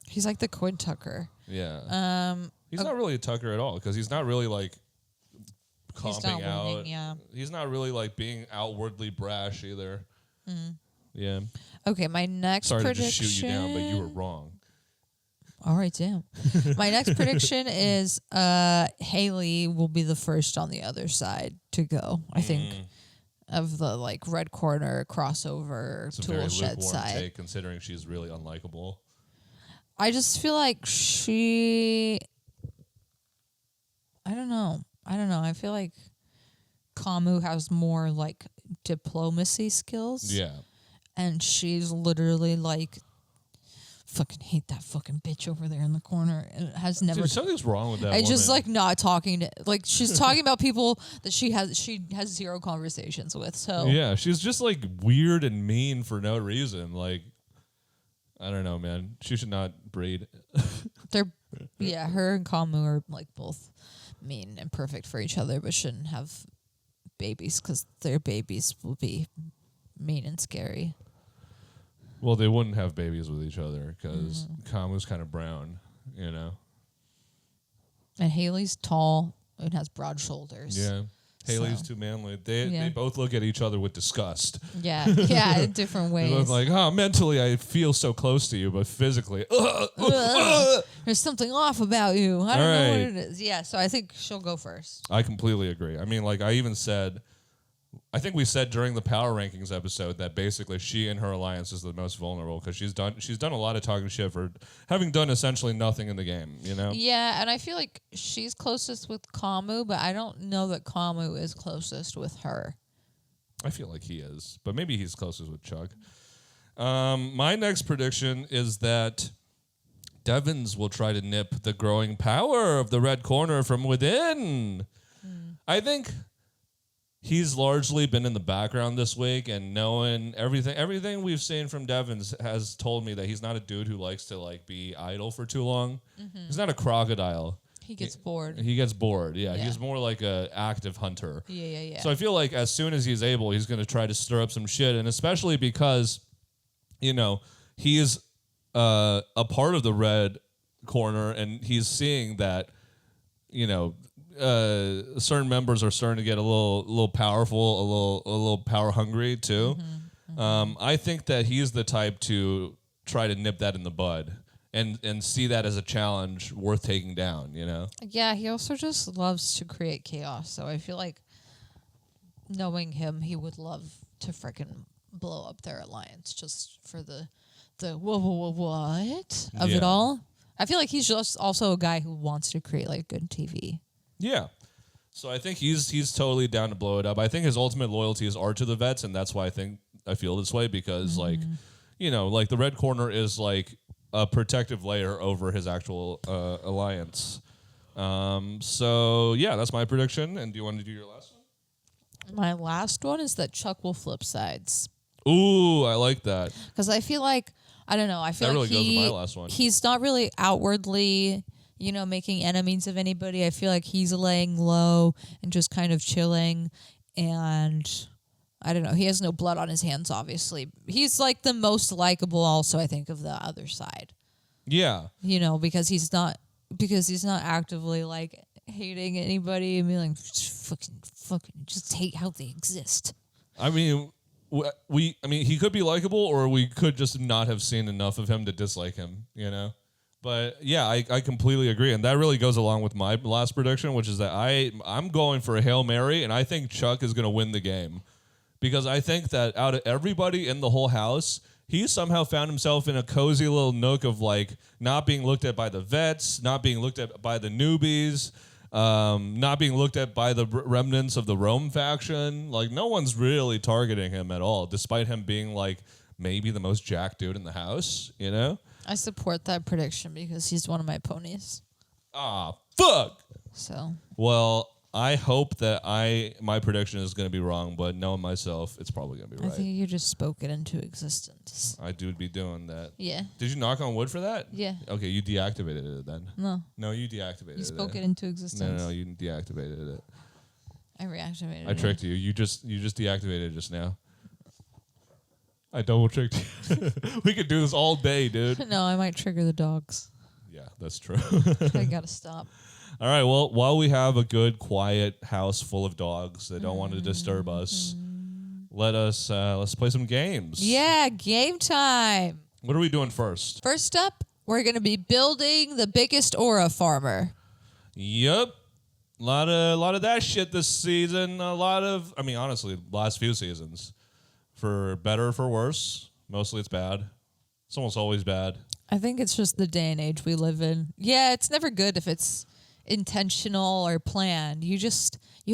He's like the Quinn Tucker. Yeah. He's not really a Tucker at all because he's not really like He's not comping out. winning, yeah. He's not really like being outwardly brash either. Yeah. Okay, my next Sorry prediction. to just shoot you down, but you were wrong. All right, damn. My next prediction is Haley will be the first on the other side to go. I think of the like red corner crossover It's a tool very shed lukewarm side. take, considering she's really unlikable. I just feel like she. I don't know. I feel like Kamu has more like diplomacy skills. Yeah. And she's literally like, fucking hate that fucking bitch over there in the corner. And has never. Dude, something's wrong with that I woman. just like not talking to, like she's talking about people that she has zero conversations with. So yeah, she's just like weird and mean for no reason. Like, I don't know, man. She should not breed. her and Kamu are like both mean and perfect for each other, but shouldn't have babies because their babies will be mean and scary. Well, they wouldn't have babies with each other because Kamu's kind of brown, you know? And Haley's tall and has broad shoulders. Yeah. Haley's too manly. They both look at each other with disgust. Yeah, in different ways. They're both like, oh, mentally I feel so close to you, but physically, there's something off about you. I don't know what it is. Yeah, so I think she'll go first. I completely agree. I mean, like I think we said during the power rankings episode that basically she and her alliance is the most vulnerable because she's done a lot of talking shit for having done essentially nothing in the game, you know? Yeah, and I feel like she's closest with Kamu, but I don't know that Kamu is closest with her. I feel like he is, but maybe he's closest with Chuck. My next prediction is that Devins will try to nip the growing power of the red corner from within. I think he's largely been in the background this week, and knowing everything we've seen from Devins has told me that he's not a dude who likes to like be idle for too long. He's not a crocodile. He gets bored. He gets bored. Yeah, he's more like a active hunter. Yeah. So I feel like as soon as he's able, he's going to try to stir up some shit, and especially because, you know, he is a part of the red corner, and he's seeing that, you know, certain members are starting to get a little powerful, a little power hungry too. I think that he's the type to try to nip that in the bud and see that as a challenge worth taking down, you know? Yeah, he also just loves to create chaos. So I feel like knowing him, he would love to frickin' blow up their alliance just for the what of it all. I feel like he's just also a guy who wants to create like good TV. Yeah. So I think he's totally down to blow it up. I think his ultimate loyalties are to the vets, and that's why I feel this way because like, you know, like the red corner is like a protective layer over his actual alliance. So yeah, that's my prediction. And do you want to do your last one? My last one is that Chuck will flip sides. Ooh, I like that. Because I feel like, I don't know, I feel That like really goes with my last one. He's not really outwardly, you know, making enemies of anybody. I feel like he's laying low and just kind of chilling. And I don't know, he has no blood on his hands, obviously. He's like the most likable also, I think, of the other side. Yeah. You know, because he's not actively like hating anybody and being like, fucking just hate how they exist. I mean, he could be likable, or we could just not have seen enough of him to dislike him, you know? But yeah, I completely agree. And that really goes along with my last prediction, which is that I'm going for a Hail Mary, and I think Chuck is going to win the game. Because I think that out of everybody in the whole house, he somehow found himself in a cozy little nook of like not being looked at by the vets, not being looked at by the newbies, not being looked at by the remnants of the Rome faction. Like no one's really targeting him at all, despite him being like maybe the most jacked dude in the house, you know? I support that prediction because he's one of my ponies. Ah, fuck! So. Well, I hope that my prediction is going to be wrong, but knowing myself, it's probably going to be right. I think you just spoke it into existence. I do be doing that. Yeah. Did you knock on wood for that? Yeah. Okay, you deactivated it then. No. No, you deactivated it. You spoke it into existence. No, you deactivated it. I reactivated it. I tricked you. You just deactivated it just now. I double tricked you. We could do this all day, dude. No, I might trigger the dogs. Yeah, that's true. I gotta stop. All right. Well, while we have a good, quiet house full of dogs that don't want to disturb us, let's play some games. Yeah, game time. What are we doing first? First up, we're going to be building the biggest aura farmer. Yep. A lot of that shit this season. Honestly, last few seasons. For better or for worse. Mostly it's bad. It's almost always bad. I think it's just the day and age we live in. Yeah, it's never good if it's intentional or planned. You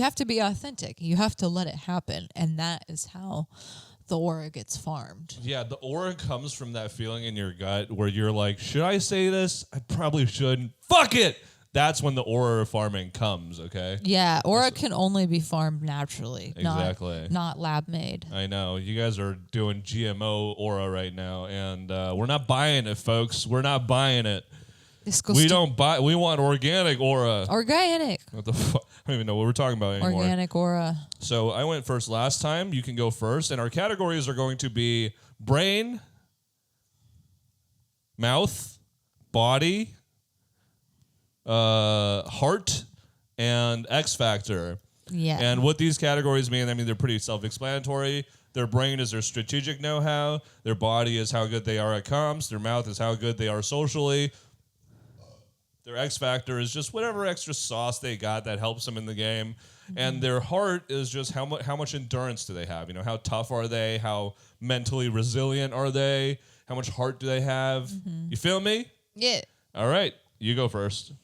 have to be authentic. You have to let it happen. And that is how the aura gets farmed. Yeah, the aura comes from that feeling in your gut where you're like, should I say this? I probably shouldn't. Fuck it! That's when the aura farming comes, okay? Yeah, aura can only be farmed naturally. Exactly. Not lab made. I know. You guys are doing GMO aura right now, and we're not buying it, folks. We're not buying it. We want organic aura. Organic. What the fuck? I don't even know what we're talking about anymore. Organic aura. So I went first last time. You can go first, and our categories are going to be brain, mouth, body, heart, and X Factor. Yeah. And what these categories mean, they're pretty self-explanatory. Their brain is their strategic know-how. Their body is how good they are at comms. Their mouth is how good they are socially. Their X Factor is just whatever extra sauce they got that helps them in the game. Mm-hmm. And their heart is just how much endurance do they have? You know, how tough are they? How mentally resilient are they? How much heart do they have? Mm-hmm. You feel me? Yeah. All right. You go first.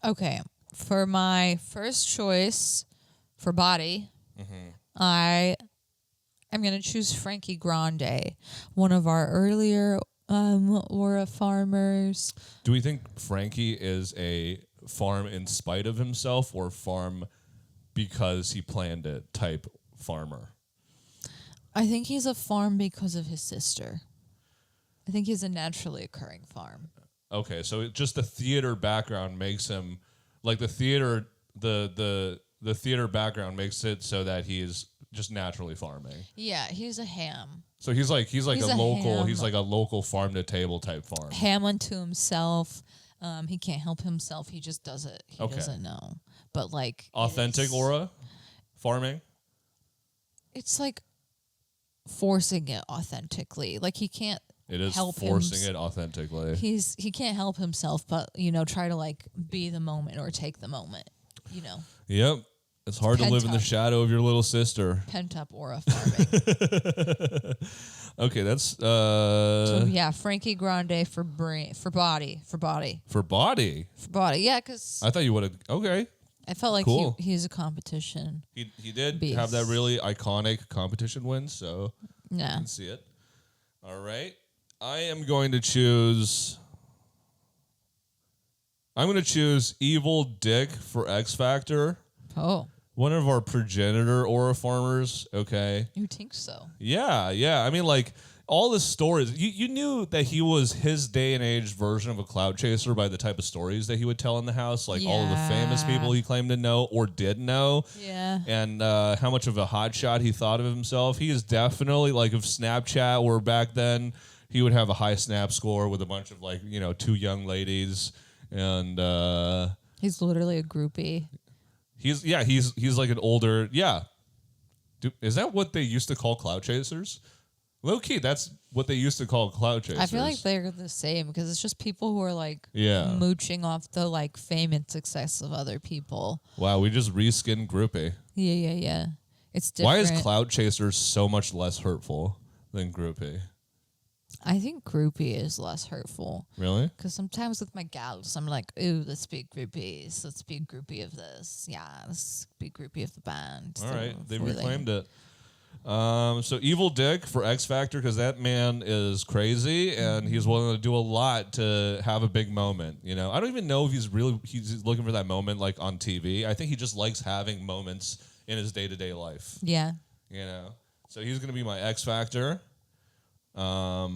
Okay. For my first choice for body, I am going to choose Frankie Grande, one of our earlier aura farmers. Do we think Frankie is a farm in spite of himself or farm because he planned it type farmer? I think he's a farm because of his sister. I think he's a naturally occurring farm. Okay, so just the theater background makes him like the theater background makes it so that he's just naturally farming. Yeah, he's a ham. So he's like a local ham. he's like a local farm to table type farm. Ham unto himself. He can't help himself. He just does it. He Okay. doesn't know. But like Authentic aura farming? It's like forcing it authentically. Like he can't It is help forcing it authentically. He can't help himself but, try to like be the moment or take the moment, Yep. It's hard to live in the shadow of your little sister. Pent up aura farming. Okay, that's So yeah, Frankie Grande for body. For body. Yeah, because I thought you would have. Okay. I felt like cool. he's a competition. He did beast. have that really iconic competition win, so Yeah. I can see it. All right. I am going to choose Evil Dick for X Factor. Oh. One of our progenitor aura farmers, okay? You think so? Yeah. I mean, like, all the stories. You knew that he was his day and age version of a cloud chaser by the type of stories that he would tell in the house. Like, all of the famous people he claimed to know or did know. Yeah. And how much of a hotshot he thought of himself. He is definitely, like, if Snapchat were back then, he would have a high Snap score with a bunch of, like, two young ladies. And he's literally a groupie. He's like an older, Dude, is that what they used to call cloud chasers? Low key, that's what they used to call cloud chasers. I feel like they're the same because it's just people who are like mooching off the like fame and success of other people. Wow, we just reskinned groupie. Yeah. It's different. Why is cloud chasers so much less hurtful than groupie? I think groupie is less hurtful. Really? Because sometimes with my gals, I'm like, ooh, let's be groupies. Let's be a groupie of this. Yeah, let's be a groupie of the band. All right, they reclaimed it. So Evil Dick for X Factor because that man is crazy and he's willing to do a lot to have a big moment. I don't even know if he's looking for that moment like on TV. I think he just likes having moments in his day-to-day life. Yeah. So he's gonna be my X Factor. Not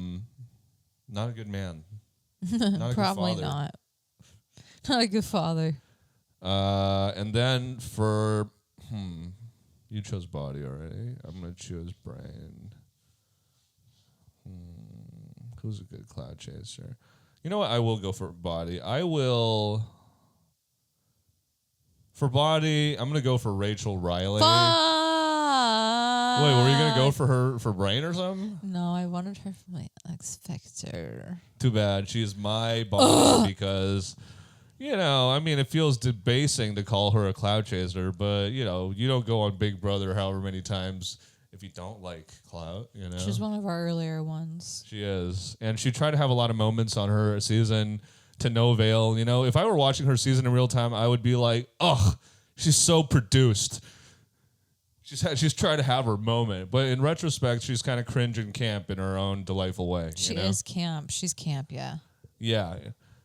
a good man. Not a Probably good father. not a good father. And then for you chose body already. I'm gonna choose brain. Who's a good cloud chaser? You know what? I will go for body. I will. For body, I'm gonna go for Rachel Riley. Fuck. Wait, were you gonna go for her for brain or something? No, I wanted her for my X Factor. Too bad. She's my body because, I mean, it feels debasing to call her a cloud chaser, but, you don't go on Big Brother however many times if you don't like clout, She's one of our earlier ones. She is. And she tried to have a lot of moments on her season to no avail. If I were watching her season in real time, I would be like, ugh, she's so produced. She's trying to have her moment, but in retrospect, she's kind of cringe and camp in her own delightful way. She is camp. She's camp, yeah. Yeah.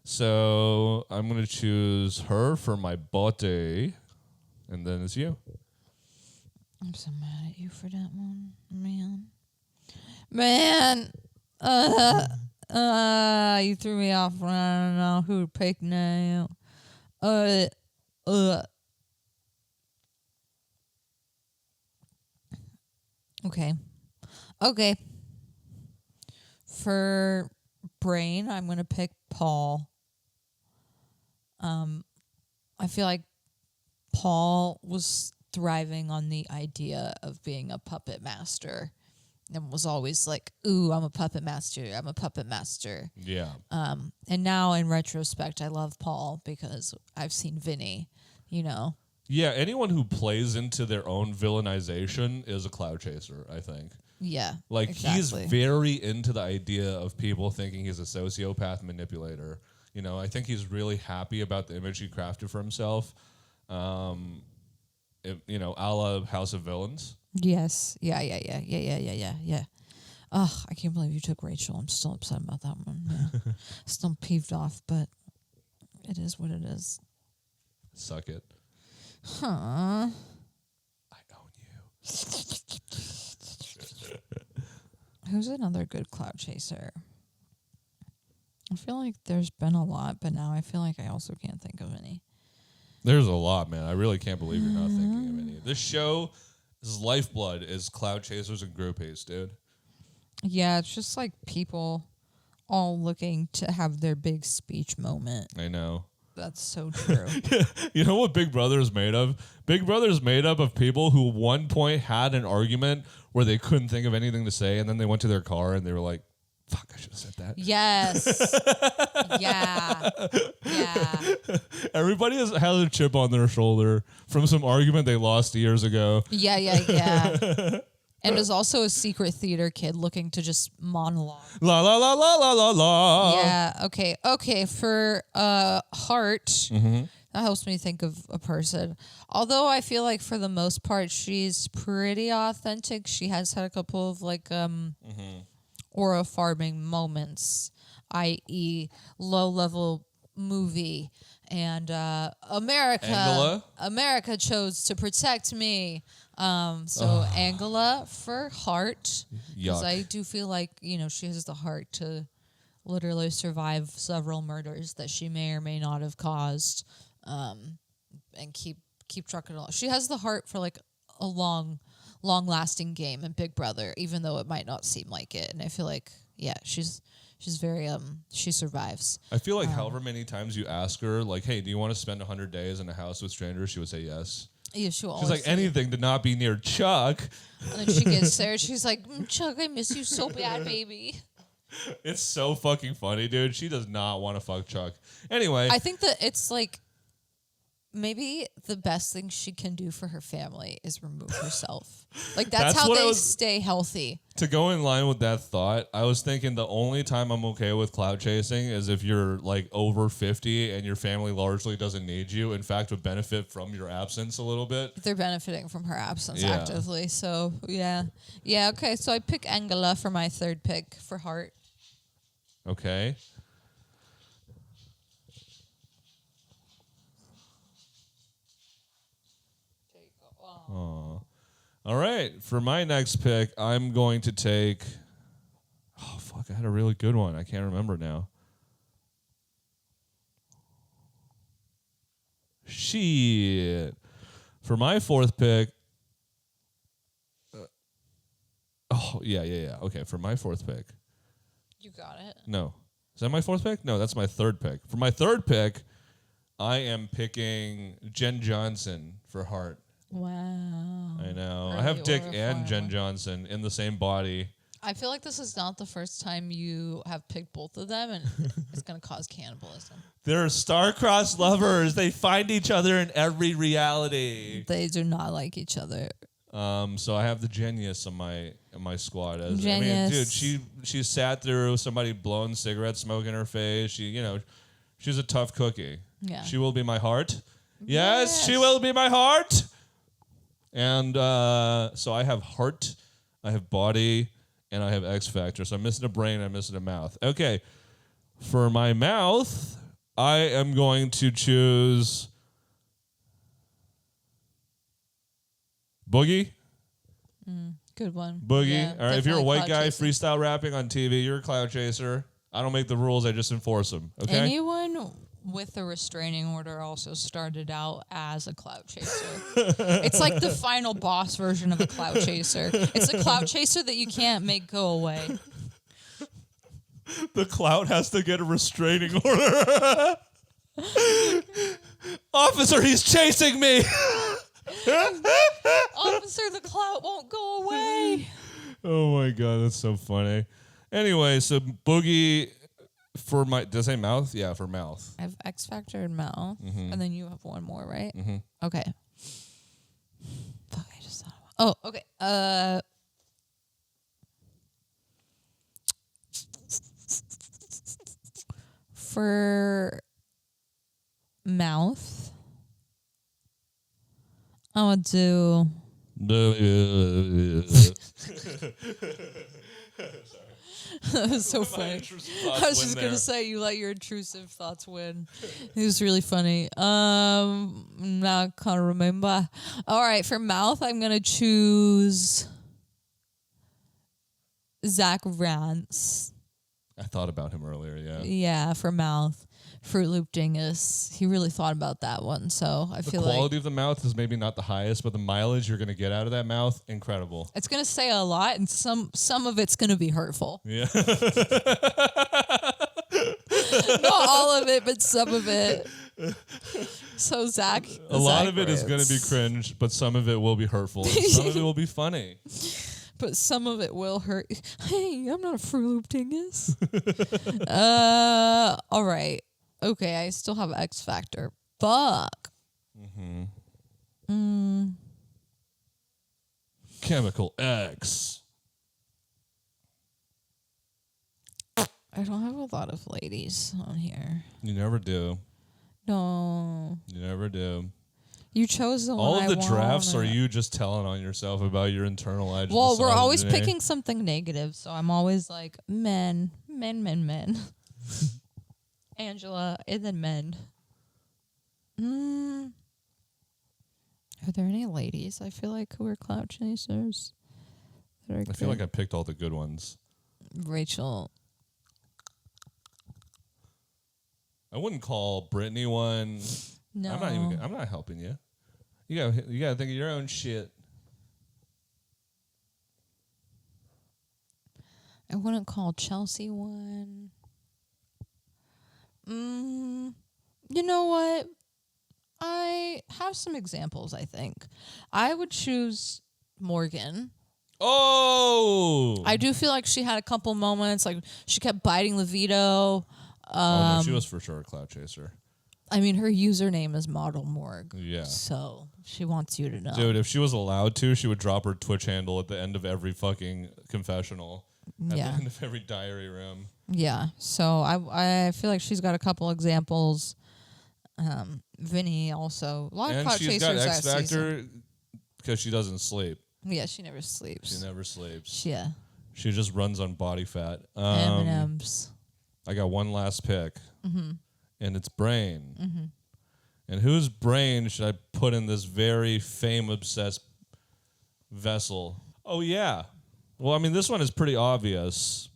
So I'm going to choose her for my body, and then it's you. I'm so mad at you for that one, man. You threw me off when I don't know who to pick now. Okay. For brain, I'm gonna pick Paul. I feel like Paul was thriving on the idea of being a puppet master and was always like, ooh, I'm a puppet master. Yeah. And now in retrospect, I love Paul because I've seen Vinny, Yeah, anyone who plays into their own villainization is a cloud chaser, I think. Yeah. Like, exactly. He's very into the idea of people thinking he's a sociopath manipulator. I think he's really happy about the image he crafted for himself. A la House of Villains. Yes. Yeah. Ugh, I can't believe you took Rachel. I'm still upset about that one. Yeah. Still peeved off, but it is what it is. Suck it. Huh. I own you. Who's another good cloud chaser? I feel like there's been a lot, but now I feel like I also can't think of any. There's a lot, man. I really can't believe you're not thinking of any. This show's lifeblood is cloud chasers and groupies, dude. Yeah, it's just like people all looking to have their big speech moment. I know. That's so true. You know what Big Brother is made of? Big Brother is made up of people who at one point had an argument where they couldn't think of anything to say, and then they went to their car and they were like, fuck, I should have said that. Yes. Yeah. Everybody has a chip on their shoulder from some argument they lost years ago. Yeah. And is also a secret theater kid looking to just monologue. La la la la la la la. Yeah. Okay. For heart, that helps me think of a person. Although I feel like for the most part she's pretty authentic. She has had a couple of aura farming moments, i.e., low level movie and America chose to protect me. Angela for heart, because I do feel like she has the heart to literally survive several murders that she may or may not have caused, and keep trucking along. She has the heart for a long lasting game in Big Brother, even though it might not seem like it. And I feel like she's very she survives. I feel like however many times you ask her hey, do you want to spend 100 days in a house with strangers, she would say yes. Yeah, she's like, anything to not be near Chuck. And then she gets there. She's like, Chuck, I miss you so bad, baby. It's so fucking funny, dude. She does not want to fuck Chuck. Anyway. I think that it's maybe the best thing she can do for her family is remove herself. That's how they stay healthy. To go in line with that thought, I was thinking the only time I'm okay with cloud chasing is if you're over 50 and your family largely doesn't need you. In fact, would benefit from your absence a little bit. They're benefiting from her absence actively. So, yeah. Yeah, okay. So I pick Angela for my third pick for heart. Okay. Oh. All right. For my next pick, I'm going to take... Oh, fuck. I had a really good one. I can't remember now. Shit. For my fourth pick... Yeah. Okay, for my fourth pick... You got it. No. Is that my fourth pick? No, that's my third pick. For my third pick, I am picking Jen Johnson for heart. Wow. I know. I Early have Dick or and final. Jen Johnson in the same body. I feel like this is not the first time you have picked both of them, and it's going to cause cannibalism. They're star-crossed lovers. They find each other in every reality. They do not like each other. So I have the genius on my squad. As Genius. I mean, dude, she sat through somebody blowing cigarette smoke in her face. She's a tough cookie. Yeah. She will be my heart. Yes, she Yes. will be my heart. And so I have heart, I have body, and I have X Factor. So I'm missing a brain, I'm missing a mouth. Okay. For my mouth, I am going to choose Boogie. Good one. Boogie. Yeah, All right. If you're a definitely white clout guy chaser. freestyle rapping on TV, you're a clout chaser. I don't make the rules, I just enforce them. Okay. Anyone with a restraining order also started out as a clout chaser. It's like the final boss version of a clout chaser. It's a clout chaser that you can't make go away. The clout has to get a restraining order. Officer, he's chasing me. Officer, the clout won't go away. Oh my god, that's so funny. Anyway, so Boogie for my, did I say mouth? Yeah, for mouth. I have X Factor and Mel, and then you have one more, right? Mm-hmm. Okay. Fuck, I just thought about. Oh, okay. For mouth, I would do. That was so funny. I was just gonna say you let your intrusive thoughts win. It was really funny. Now I can't remember. All right, for mouth, I'm gonna choose Zach Rance. I thought about him earlier, yeah. Yeah, for mouth. Fruit Loop Dingus. He really thought about that one, so I The feel quality like of the mouth is maybe not the highest, but the mileage you're going to get out of that mouth, incredible. it's gonna say a lot, and some of it's gonna be hurtful. Yeah. Not all of it, but some of it. So Zach, A lot of it is going to be cringe, but some of it will be hurtful. And some of it will be funny. But some of it will hurt. Hey, I'm not a Fruit Loop Dingus. All right. Okay, I still have X Factor. Fuck. Chemical X. I don't have a lot of ladies on here. You never do. No. You never do. You chose the one All I of the drafts are wanted. you just telling on yourself about your internalized Well, we're always misogyny. picking something negative, so I'm always like, men. Angela, and then men. Are there any ladies I feel like who are clout chasers? That are I feel like good? I picked all the good ones. Rachel. I wouldn't call Brittany one. No. I'm not helping you. You gotta think of your own shit. I wouldn't call Chelsea one. You know what? I have some examples, I think. I would choose Morgan. Oh! I do feel like she had a couple moments, like she kept biting the veto. Oh, no, she was for sure a clout chaser. I mean, her username is Model Morg. Yeah. So she wants you to know. Dude, if she was allowed to, she would drop her Twitch handle at the end of every fucking confessional. At Yeah. the end of every diary room. Yeah. So I feel like she's got a couple examples. Vinny also. A lot of And clout she's got chasers X that season. Factor because she doesn't sleep. Yeah, she never sleeps. She never sleeps. Yeah. She just runs on body fat. M&M's. I got one last pick. Mm-hmm. And it's brain. Mm-hmm. And whose brain should I put in this very fame-obsessed vessel? Oh, yeah. Well, I mean, this one is pretty obvious.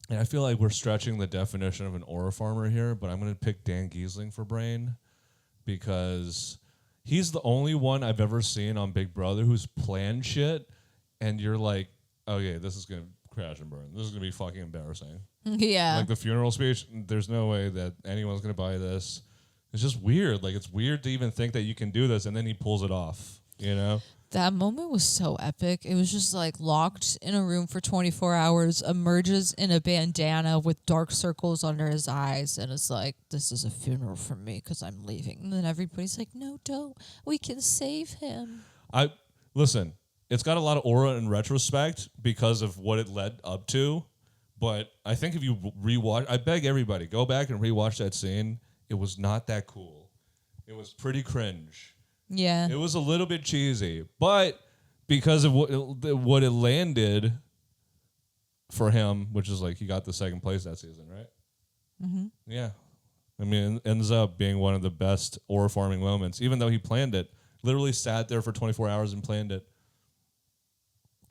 And I feel like we're stretching the definition of an aura farmer here, but I'm going to pick Dan Giesling for brain because he's the only one I've ever seen on Big Brother who's planned shit, and you're like, okay, this is going to crash and burn. This is going to be fucking embarrassing. Yeah. Like the funeral speech, there's no way that anyone's going to buy this. It's just weird. Like, it's weird to even think that you can do this, and then he pulls it off, you know? That moment was so epic. It was just like locked in a room for 24 hours, emerges in a bandana with dark circles under his eyes, and it's like, this is a funeral for me because I'm leaving. And then everybody's like, no, don't. We can save him. Listen, it's got a lot of aura in retrospect because of what it led up to, but I think if you rewatch, I beg everybody, go back and rewatch that scene. It was not that cool. It was pretty cringe. Yeah. It was a little bit cheesy, but because of what it landed for him, which is like he got the second place that season, right? Mm-hmm. Yeah. I mean, it ends up being one of the best aura farming moments, even though he planned it. Literally sat there for 24 hours and planned it.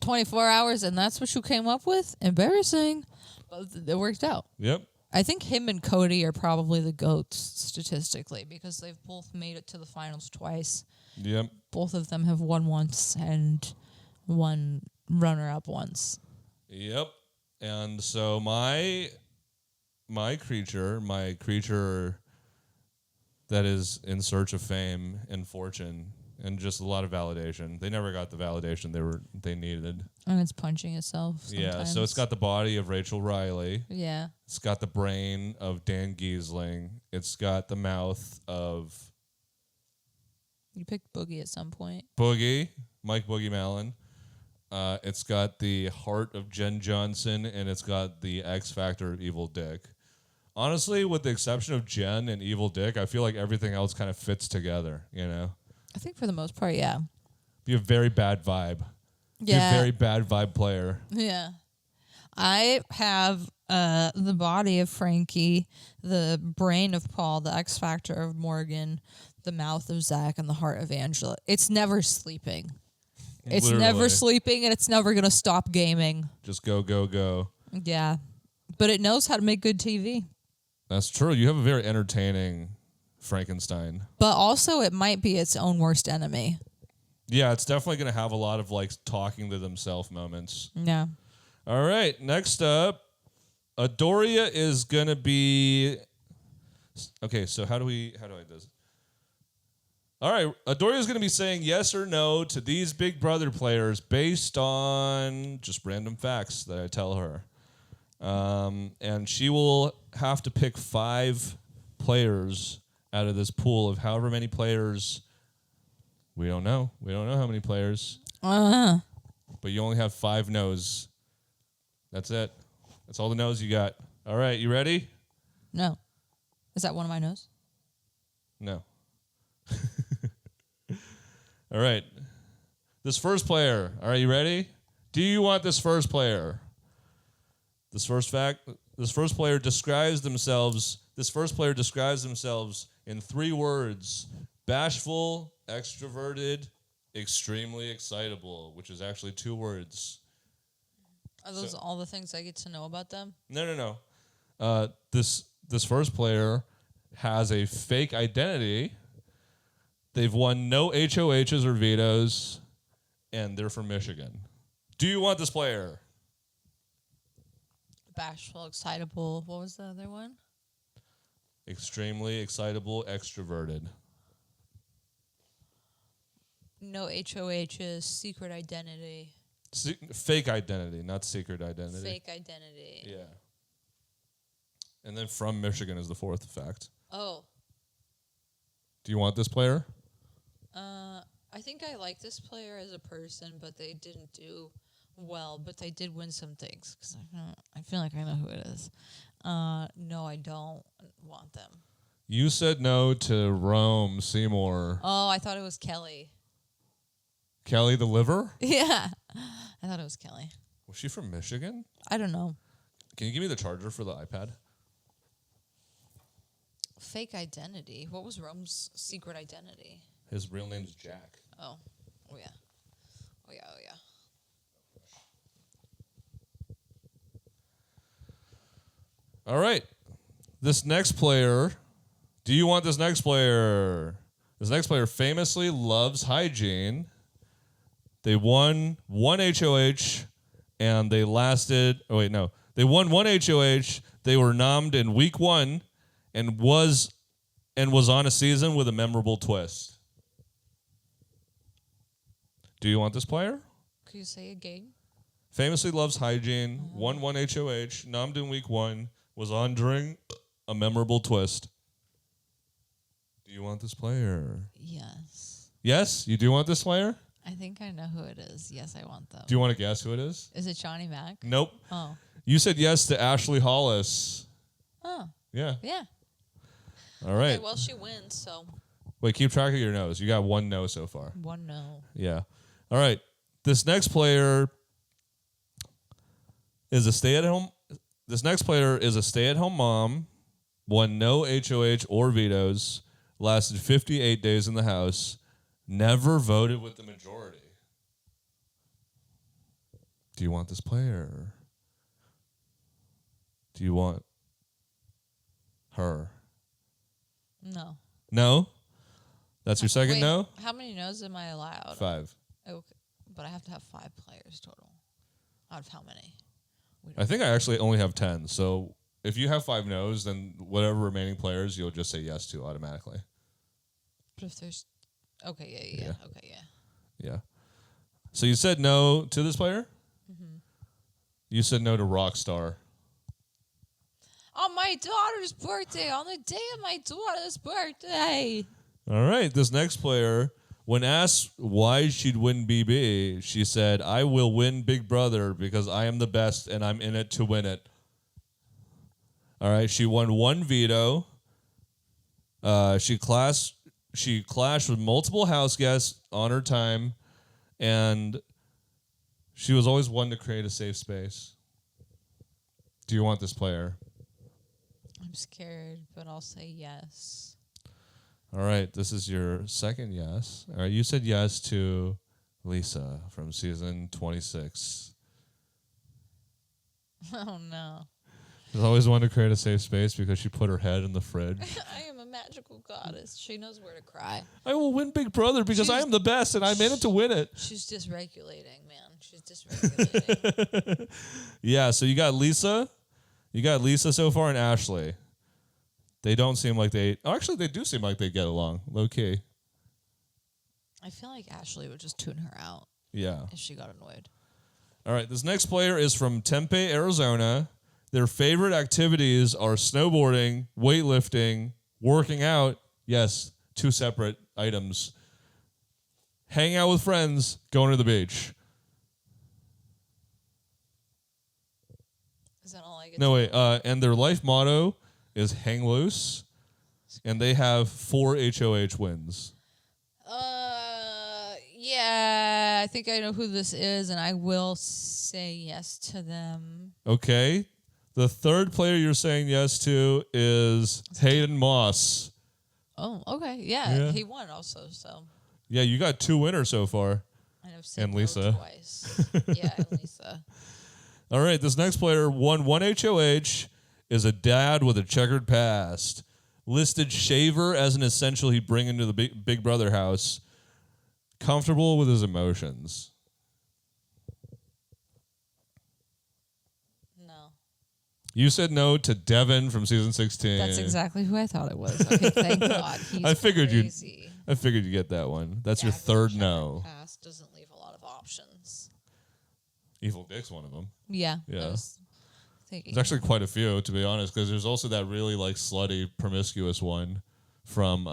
24 hours, and that's what you came up with? Embarrassing. But it worked out. Yep. I think him and Cody are probably the GOATs statistically because they've both made it to the finals twice. Yep. Both of them have won once and won runner-up once. Yep. And so my creature that is in search of fame and fortune and just a lot of validation. They never got the validation they needed. And it's punching itself sometimes. Yeah, so it's got the body of Rachel Riley. Yeah. It's got the brain of Dan Giesling. It's got the mouth of You picked Boogie at some point. Boogie, Mike Boogie Malin. It's got the heart of Jen Johnson, and it's got the X Factor of Evil Dick. Honestly, with the exception of Jen and Evil Dick, I feel like everything else kind of fits together, you know? I think for the most part, yeah. You have very bad vibe. Yeah. You're a very bad vibe player. Yeah. I have the body of Frankie, the brain of Paul, the X Factor of Morgan, the mouth of Zach, and the heart of Angela. It's never sleeping. It's Literally. never sleeping, and it's never going to stop gaming. Just go, go, go. Yeah. But it knows how to make good TV. That's true. You have a very entertaining Frankenstein. But also, it might be its own worst enemy. Yeah, it's definitely going to have a lot of like talking to themselves moments. Yeah. All right, next up, Adouria is going to be... Okay, so how do I do this? All right, Adouria is going to be saying yes or no to these Big Brother players based on just random facts that I tell her. And she will have to pick 5 players out of this pool of however many players. We don't know. We don't know how many players. But you only have 5 no's. That's it. That's all the no's you got. All right, you ready? No. Is that one of my no's? No. All right. This first player. All right, you ready? Do you want this first player? This first player describes themselves in 3 words. Bashful, extroverted, extremely excitable, which is actually 2 words. Are those all the things I get to know about them? No. This first player has a fake identity. They've won no HOHs or vetoes, and they're from Michigan. Do you want this player? Bashful, excitable. What was the other one? Extremely excitable, extroverted. No HOHs, secret identity. Fake identity, not secret identity. Fake identity. Yeah. And then from Michigan is the 4th fact. Oh. Do you want this player? I think I like this player as a person, but they didn't do well. But they did win some things because I feel like I know who it is. No, I don't want them. You said no to Rome Seymour. Oh, I thought it was Kelly. Kelly the liver? Yeah, I thought it was Kelly. Was she from Michigan? I don't know. Can you give me the charger for the iPad? Fake identity. What was Rome's secret identity? His real name's Jack. Oh yeah. All right. This next player. Do you want this next player? This next player famously loves hygiene. They won 1 HOH, and they lasted... Oh, wait, no. They won 1 HOH. They were nommed in week 1 and was and was on a season with a memorable twist. Do you want this player? Could you say again? Famously loves hygiene, won 1 HOH, nommed in week 1, was on during a memorable twist. Do you want this player? Yes. Yes? You do want this player? I think I know who it is. Yes, I want them. Do you want to guess who it is? Is it Johnny Mac? Nope. Oh. You said yes to Ashley Hollis. Oh. Yeah. Yeah. All right. Okay, well, she wins, so Wait, keep track of your no's. You got 1 no so far. 1 no. Yeah. All right. This next player is a stay-at-home. This next player is a stay-at-home mom. Won no HOH or vetoes. Lasted 58 days in the house. Never voted with the majority. Do you want this player? Do you want her? No. No? That's your second Wait, no? How many no's am I allowed? 5. Okay. But I have to have 5 players total. Out of how many? I think I actually only have 10. So if you have 5 no's, then whatever remaining players you'll just say yes to automatically. But if there's... Okay, yeah. Okay, yeah. Yeah. So you said no to this player? Mm-hmm. You said no to Rockstar. On my daughter's birthday. On the day of my daughter's birthday. All right. This next player, when asked why she'd win BB, she said, I will win Big Brother because I am the best and I'm in it to win it. All right. She won 1 veto. She clashed with multiple house guests on her time, and she was always one to create a safe space. Do you want this player? I'm scared, but I'll say yes. All right, this is your second yes. All right, you said yes to Lisa from season 26. Oh, no. She's always one to create a safe space because she put her head in the fridge. I am a magical goddess. She knows where to cry. I will win Big Brother because I am the best and I'm in it to win it. She's dysregulating, man. She's dysregulating. Yeah, so you got Lisa. You got Lisa so far and Ashley. They don't seem like they... Oh, actually, they do seem like they get along. Low-key. I feel like Ashley would just tune her out Yeah. if she got annoyed. All right, this next player is from Tempe, Arizona. Their favorite activities are snowboarding, weightlifting, working out. Yes, 2 separate items. Hang out with friends, going to the beach. Is that all I get? No, wait. And their life motto is hang loose. And they have 4 HOH wins. Yeah, I think I know who this is, and I will say yes to them. Okay. The third player you're saying yes to is Hayden Moss. Oh, okay. Yeah, he won also, so. Yeah, you got 2 winners so far. I've said And no Lisa. twice. Yeah, and Lisa. All right, this next player won 1 HOH, is a dad with a checkered past. Listed shaver as an essential he'd bring into the Big Brother house. Comfortable with his emotions. No. You said no to Devin from season 16. That's exactly who I thought it was. Okay, thank God. He's I figured crazy. I figured you'd get that one. That's your Dad with a third checkered no. past doesn't leave a lot of options. Evil Dick's one of them. Yeah. Yeah. I was thinking. There's actually quite a few, to be honest, because there's also that really like slutty, promiscuous one from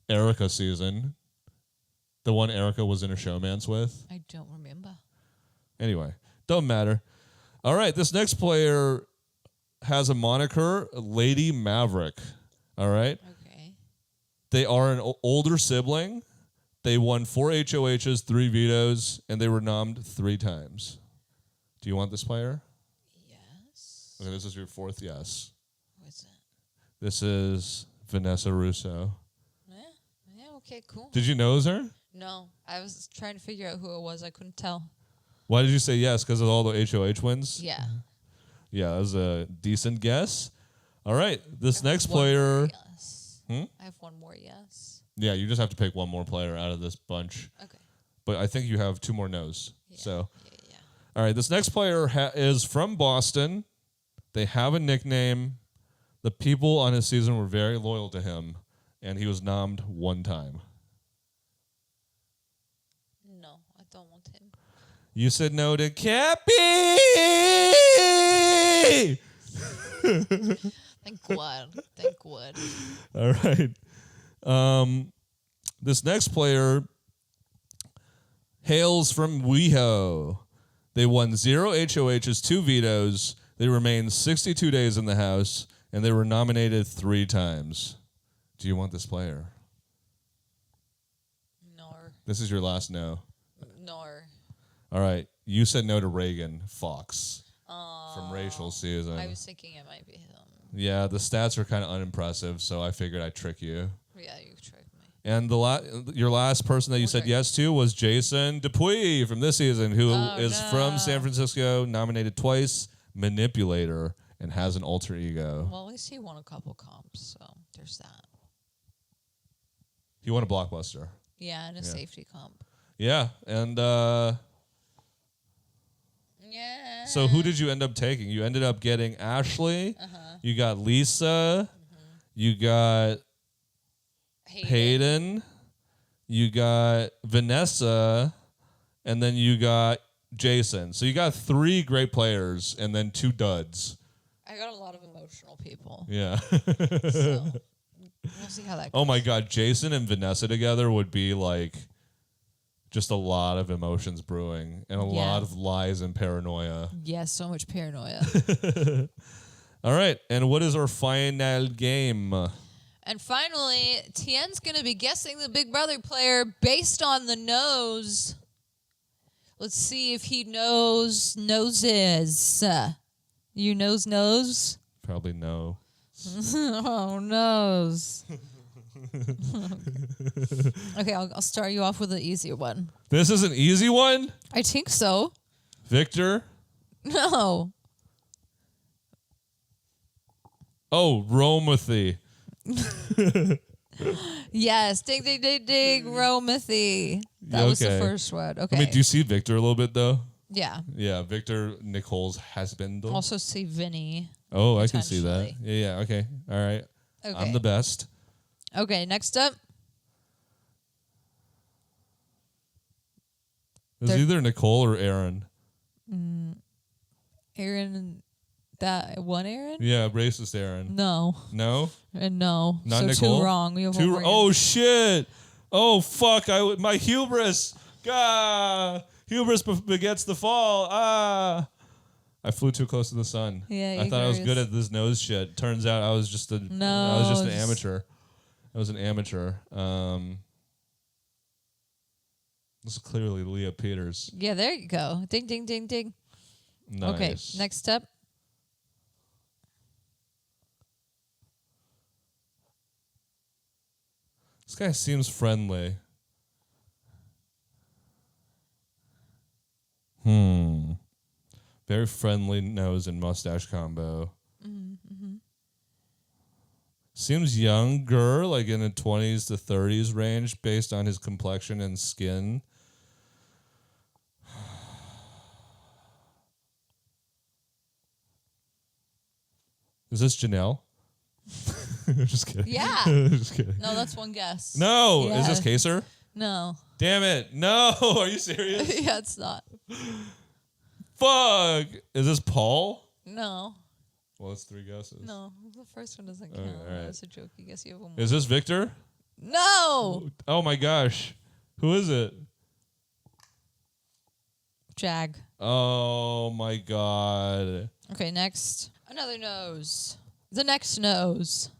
Erica season. The one Erica was in a showmance with. I don't remember. Anyway, don't matter. All right, this next player has a moniker, Lady Maverick. All right? Okay. They are an older sibling. They won 4 HOHs, 3 vetoes, and they were nommed 3 times. Do you want this player? Yes. Okay, this is your 4th yes. What's it? This is Vanessa Russo. Yeah, okay, cool. Did you know it was her? No, I was trying to figure out who it was. I couldn't tell. Why did you say yes? Because of all the HOH wins? Yeah. Yeah, that was a decent guess. All right, this next One more player... yes. Hmm? I have one more yes. Yeah, you just have to pick one more player out of this bunch. Okay. But I think you have 2 more no's. Yeah. So, Yeah. all right, this next player is from Boston. They have a nickname. The people on his season were very loyal to him, and he was nommed one time. No, I don't want him. You said no to Cappy! Thank God. Thank God. All right. This next player hails from WeHo. They won 0 HOHs, 2 vetoes. They remained 62 days in the house, and they were nominated 3 times. Do you want this player? No. This is your last no. No. All right. You said no to Reagan Fox from Racial Season. I was thinking it might be him. Yeah, the stats are kind of unimpressive, so I figured I'd trick you. Yeah, you tricked me. And your last person that you said yes to was Jason Dupuis from this season, who is from San Francisco, nominated twice, manipulator, and has an alter ego. Well, at least he won a couple comps, so there's that. He won a blockbuster. Yeah, and a safety comp. Yeah, and Yeah. so who did you end up taking? You ended up getting Ashley. You got Lisa. You got Hayden. You got Vanessa. And then you got Jason. So you got 3 great players and then 2 duds. I got a lot of emotional people. Yeah. So we'll see how that goes. Oh my God. Jason and Vanessa together would be like just a lot of emotions brewing and a lot of lies and paranoia. Yeah, so much paranoia. All right. And what is our final game? And finally, Tian's going to be guessing the Big Brother player based on the nose. Let's see if he knows noses. You knows? Probably no. Oh, nose. Okay, I'll start you off with an easier one. This is an easy one? I think so. Victor? No. Oh, Romathy. Yes, ding, ding, ding, ding, Romathy. That was the first one. Okay. I mean, do you see Victor a little bit, though? Yeah. Yeah, Victor Nicole's husband. Also see Vinny. Oh, I can see that. potentially. Yeah, okay. All right. Okay. I'm the best. Okay, next up. It was either Nicole or Aaron. Aaron, that one Aaron? Yeah, racist Aaron. No. No? And no. Not so Nicole? 2 wrong. You have Two, one more. oh, shit. Oh, fuck. My hubris. God. Hubris begets the fall. Ah. I flew too close to the sun. Yeah, I thought I was good at this nose shit. Turns out I was just an amateur. I was an amateur. This is clearly Leah Peters. Yeah, there you go. Ding, ding, ding, ding. Nice. Okay, next step. This guy seems friendly. Very friendly nose and mustache combo. Mm-hmm. Seems younger, like in the 20s to 30s range, based on his complexion and skin. Is this Janelle? Just kidding. Yeah. Just kidding. No, that's one guess. No. Yeah. Is this Kaser? No. Damn it. No. Are you serious? Yeah, it's not. Fuck. Is this Paul? No. Well, it's 3 guesses. No. The first one doesn't count. all right. That's a joke. You guess you have one more. Is this Victor? No. Oh my gosh. Who is it? Jag. Oh my God. Okay, next. Another nose. The next nose.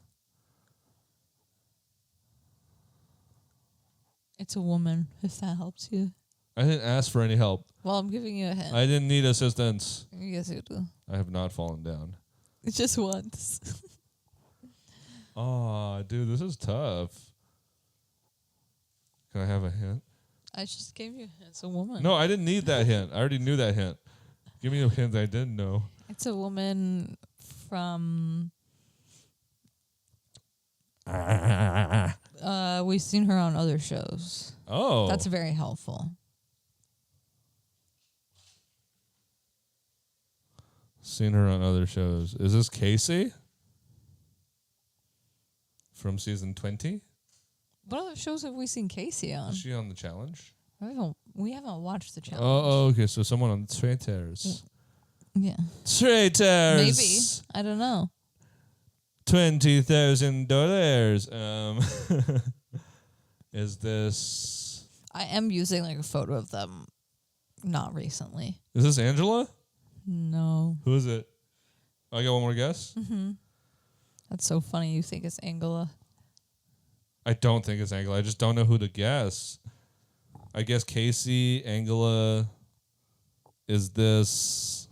It's a woman, if that helps you. I didn't ask for any help. Well, I'm giving you a hint. I didn't need assistance. Yes, you do. I have not fallen down. It's just once. Oh, dude, this is tough. Can I have a hint? I just gave you a hint. It's a woman. No, I didn't need that hint. I already knew that hint. Give me a hint I didn't know. It's a woman from... we've seen her on other shows. Oh. That's very helpful. Seen her on other shows. Is this Casey? from season 20. What other shows have we seen Casey on? Is she on the challenge? We haven't watched the challenge. Oh, okay. So someone on Traitors. Yeah. Traitors. Maybe. I don't know. $20,000. Is this? I am using like a photo of them. Not recently. Is this Angela? No. Who is it? I got one more guess. Mm-hmm. That's so funny. You think it's Angela? I don't think it's Angela. I just don't know who to guess. I guess Casey, Angela. Is this?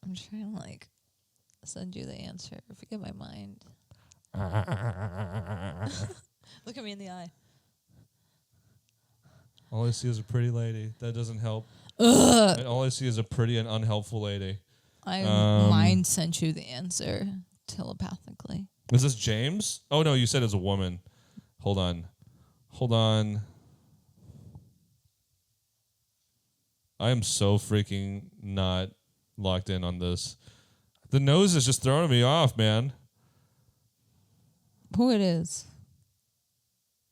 I'm trying to like send you the answer. Forget my mind. Look at me in the eye. All I see is a pretty lady. That doesn't help. Ugh. And all I see is a pretty and unhelpful lady. Mine sent you the answer telepathically. Is this James? Oh, no, you said it's a woman. Hold on. I am so freaking not locked in on this. The nose is just throwing me off, man. Who it is?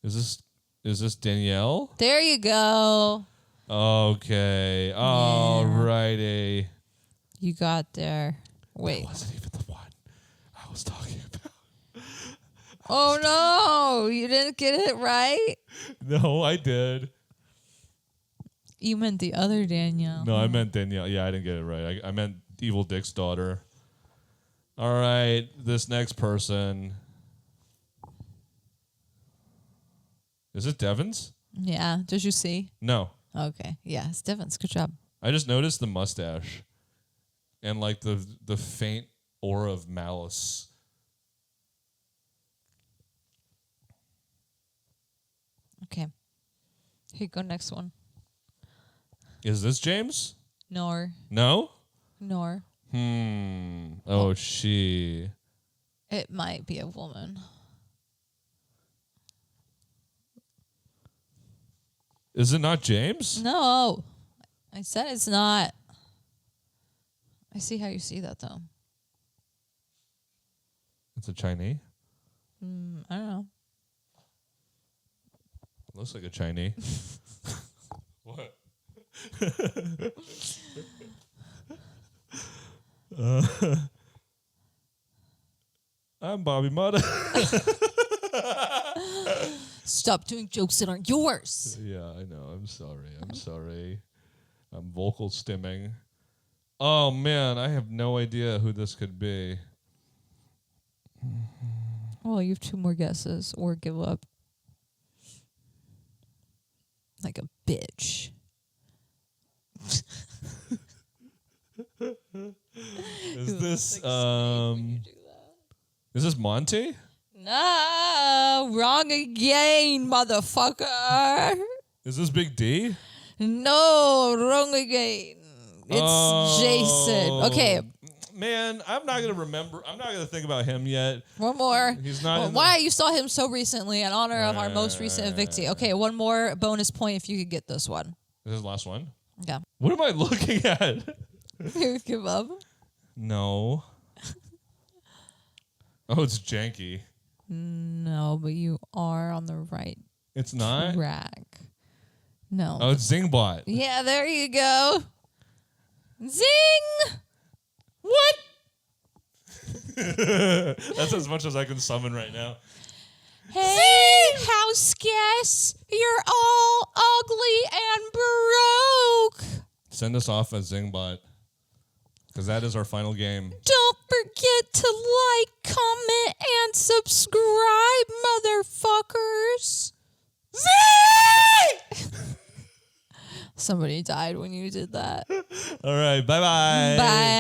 Is this Danielle? There you go. Okay. Alrighty. You got there. Wait. That wasn't even the one I was talking about. Oh no, you didn't get it right? No, I did. You meant the other Danielle. No, I meant Danielle. Yeah, I didn't get it right. I meant Evil Dick's daughter. All right, this next person. Is it Devon's? Yeah. Did you see? No. Okay. Yeah, it's Devon's. Good job. I just noticed the mustache and like the faint aura of malice. Okay. Here you go. Next one. Is this James? Nor. No? Nor. Oh, she. It might be a woman. Is it not James? No. I said it's not. I see how you see that, though. It's a Chinese? I don't know. Looks like a Chinese. What? I'm Bobby Mudda. Stop doing jokes that aren't yours. Yeah, I know. I'm sorry. I'm vocal stimming. Oh, man. I have no idea who this could be. Well, you have 2 more guesses or give up. Like a bitch. Is this Is this Monty? No, wrong again, motherfucker. Is this Big D? No, wrong again. It's Jason. Okay. Man, I'm not going to remember. I'm not going to think about him yet. One more. He's not. Well, why you saw him so recently in honor of our most recent evictee. Okay, one more bonus point if you could get this one. This is the last one? Yeah. What am I looking at? You give up? No. Oh, it's janky. No, but you are on the right It's not? track. No. Oh, it's Zingbot. Yeah, there you go. Zing! What? That's as much as I can summon right now. Hey, house guests, you're all ugly and broke. Send us off as Zingbot. Because that is our final game. Don't forget to like, comment, and subscribe, motherfuckers. Zing! Somebody died when you did that. All right. Bye-bye. Bye.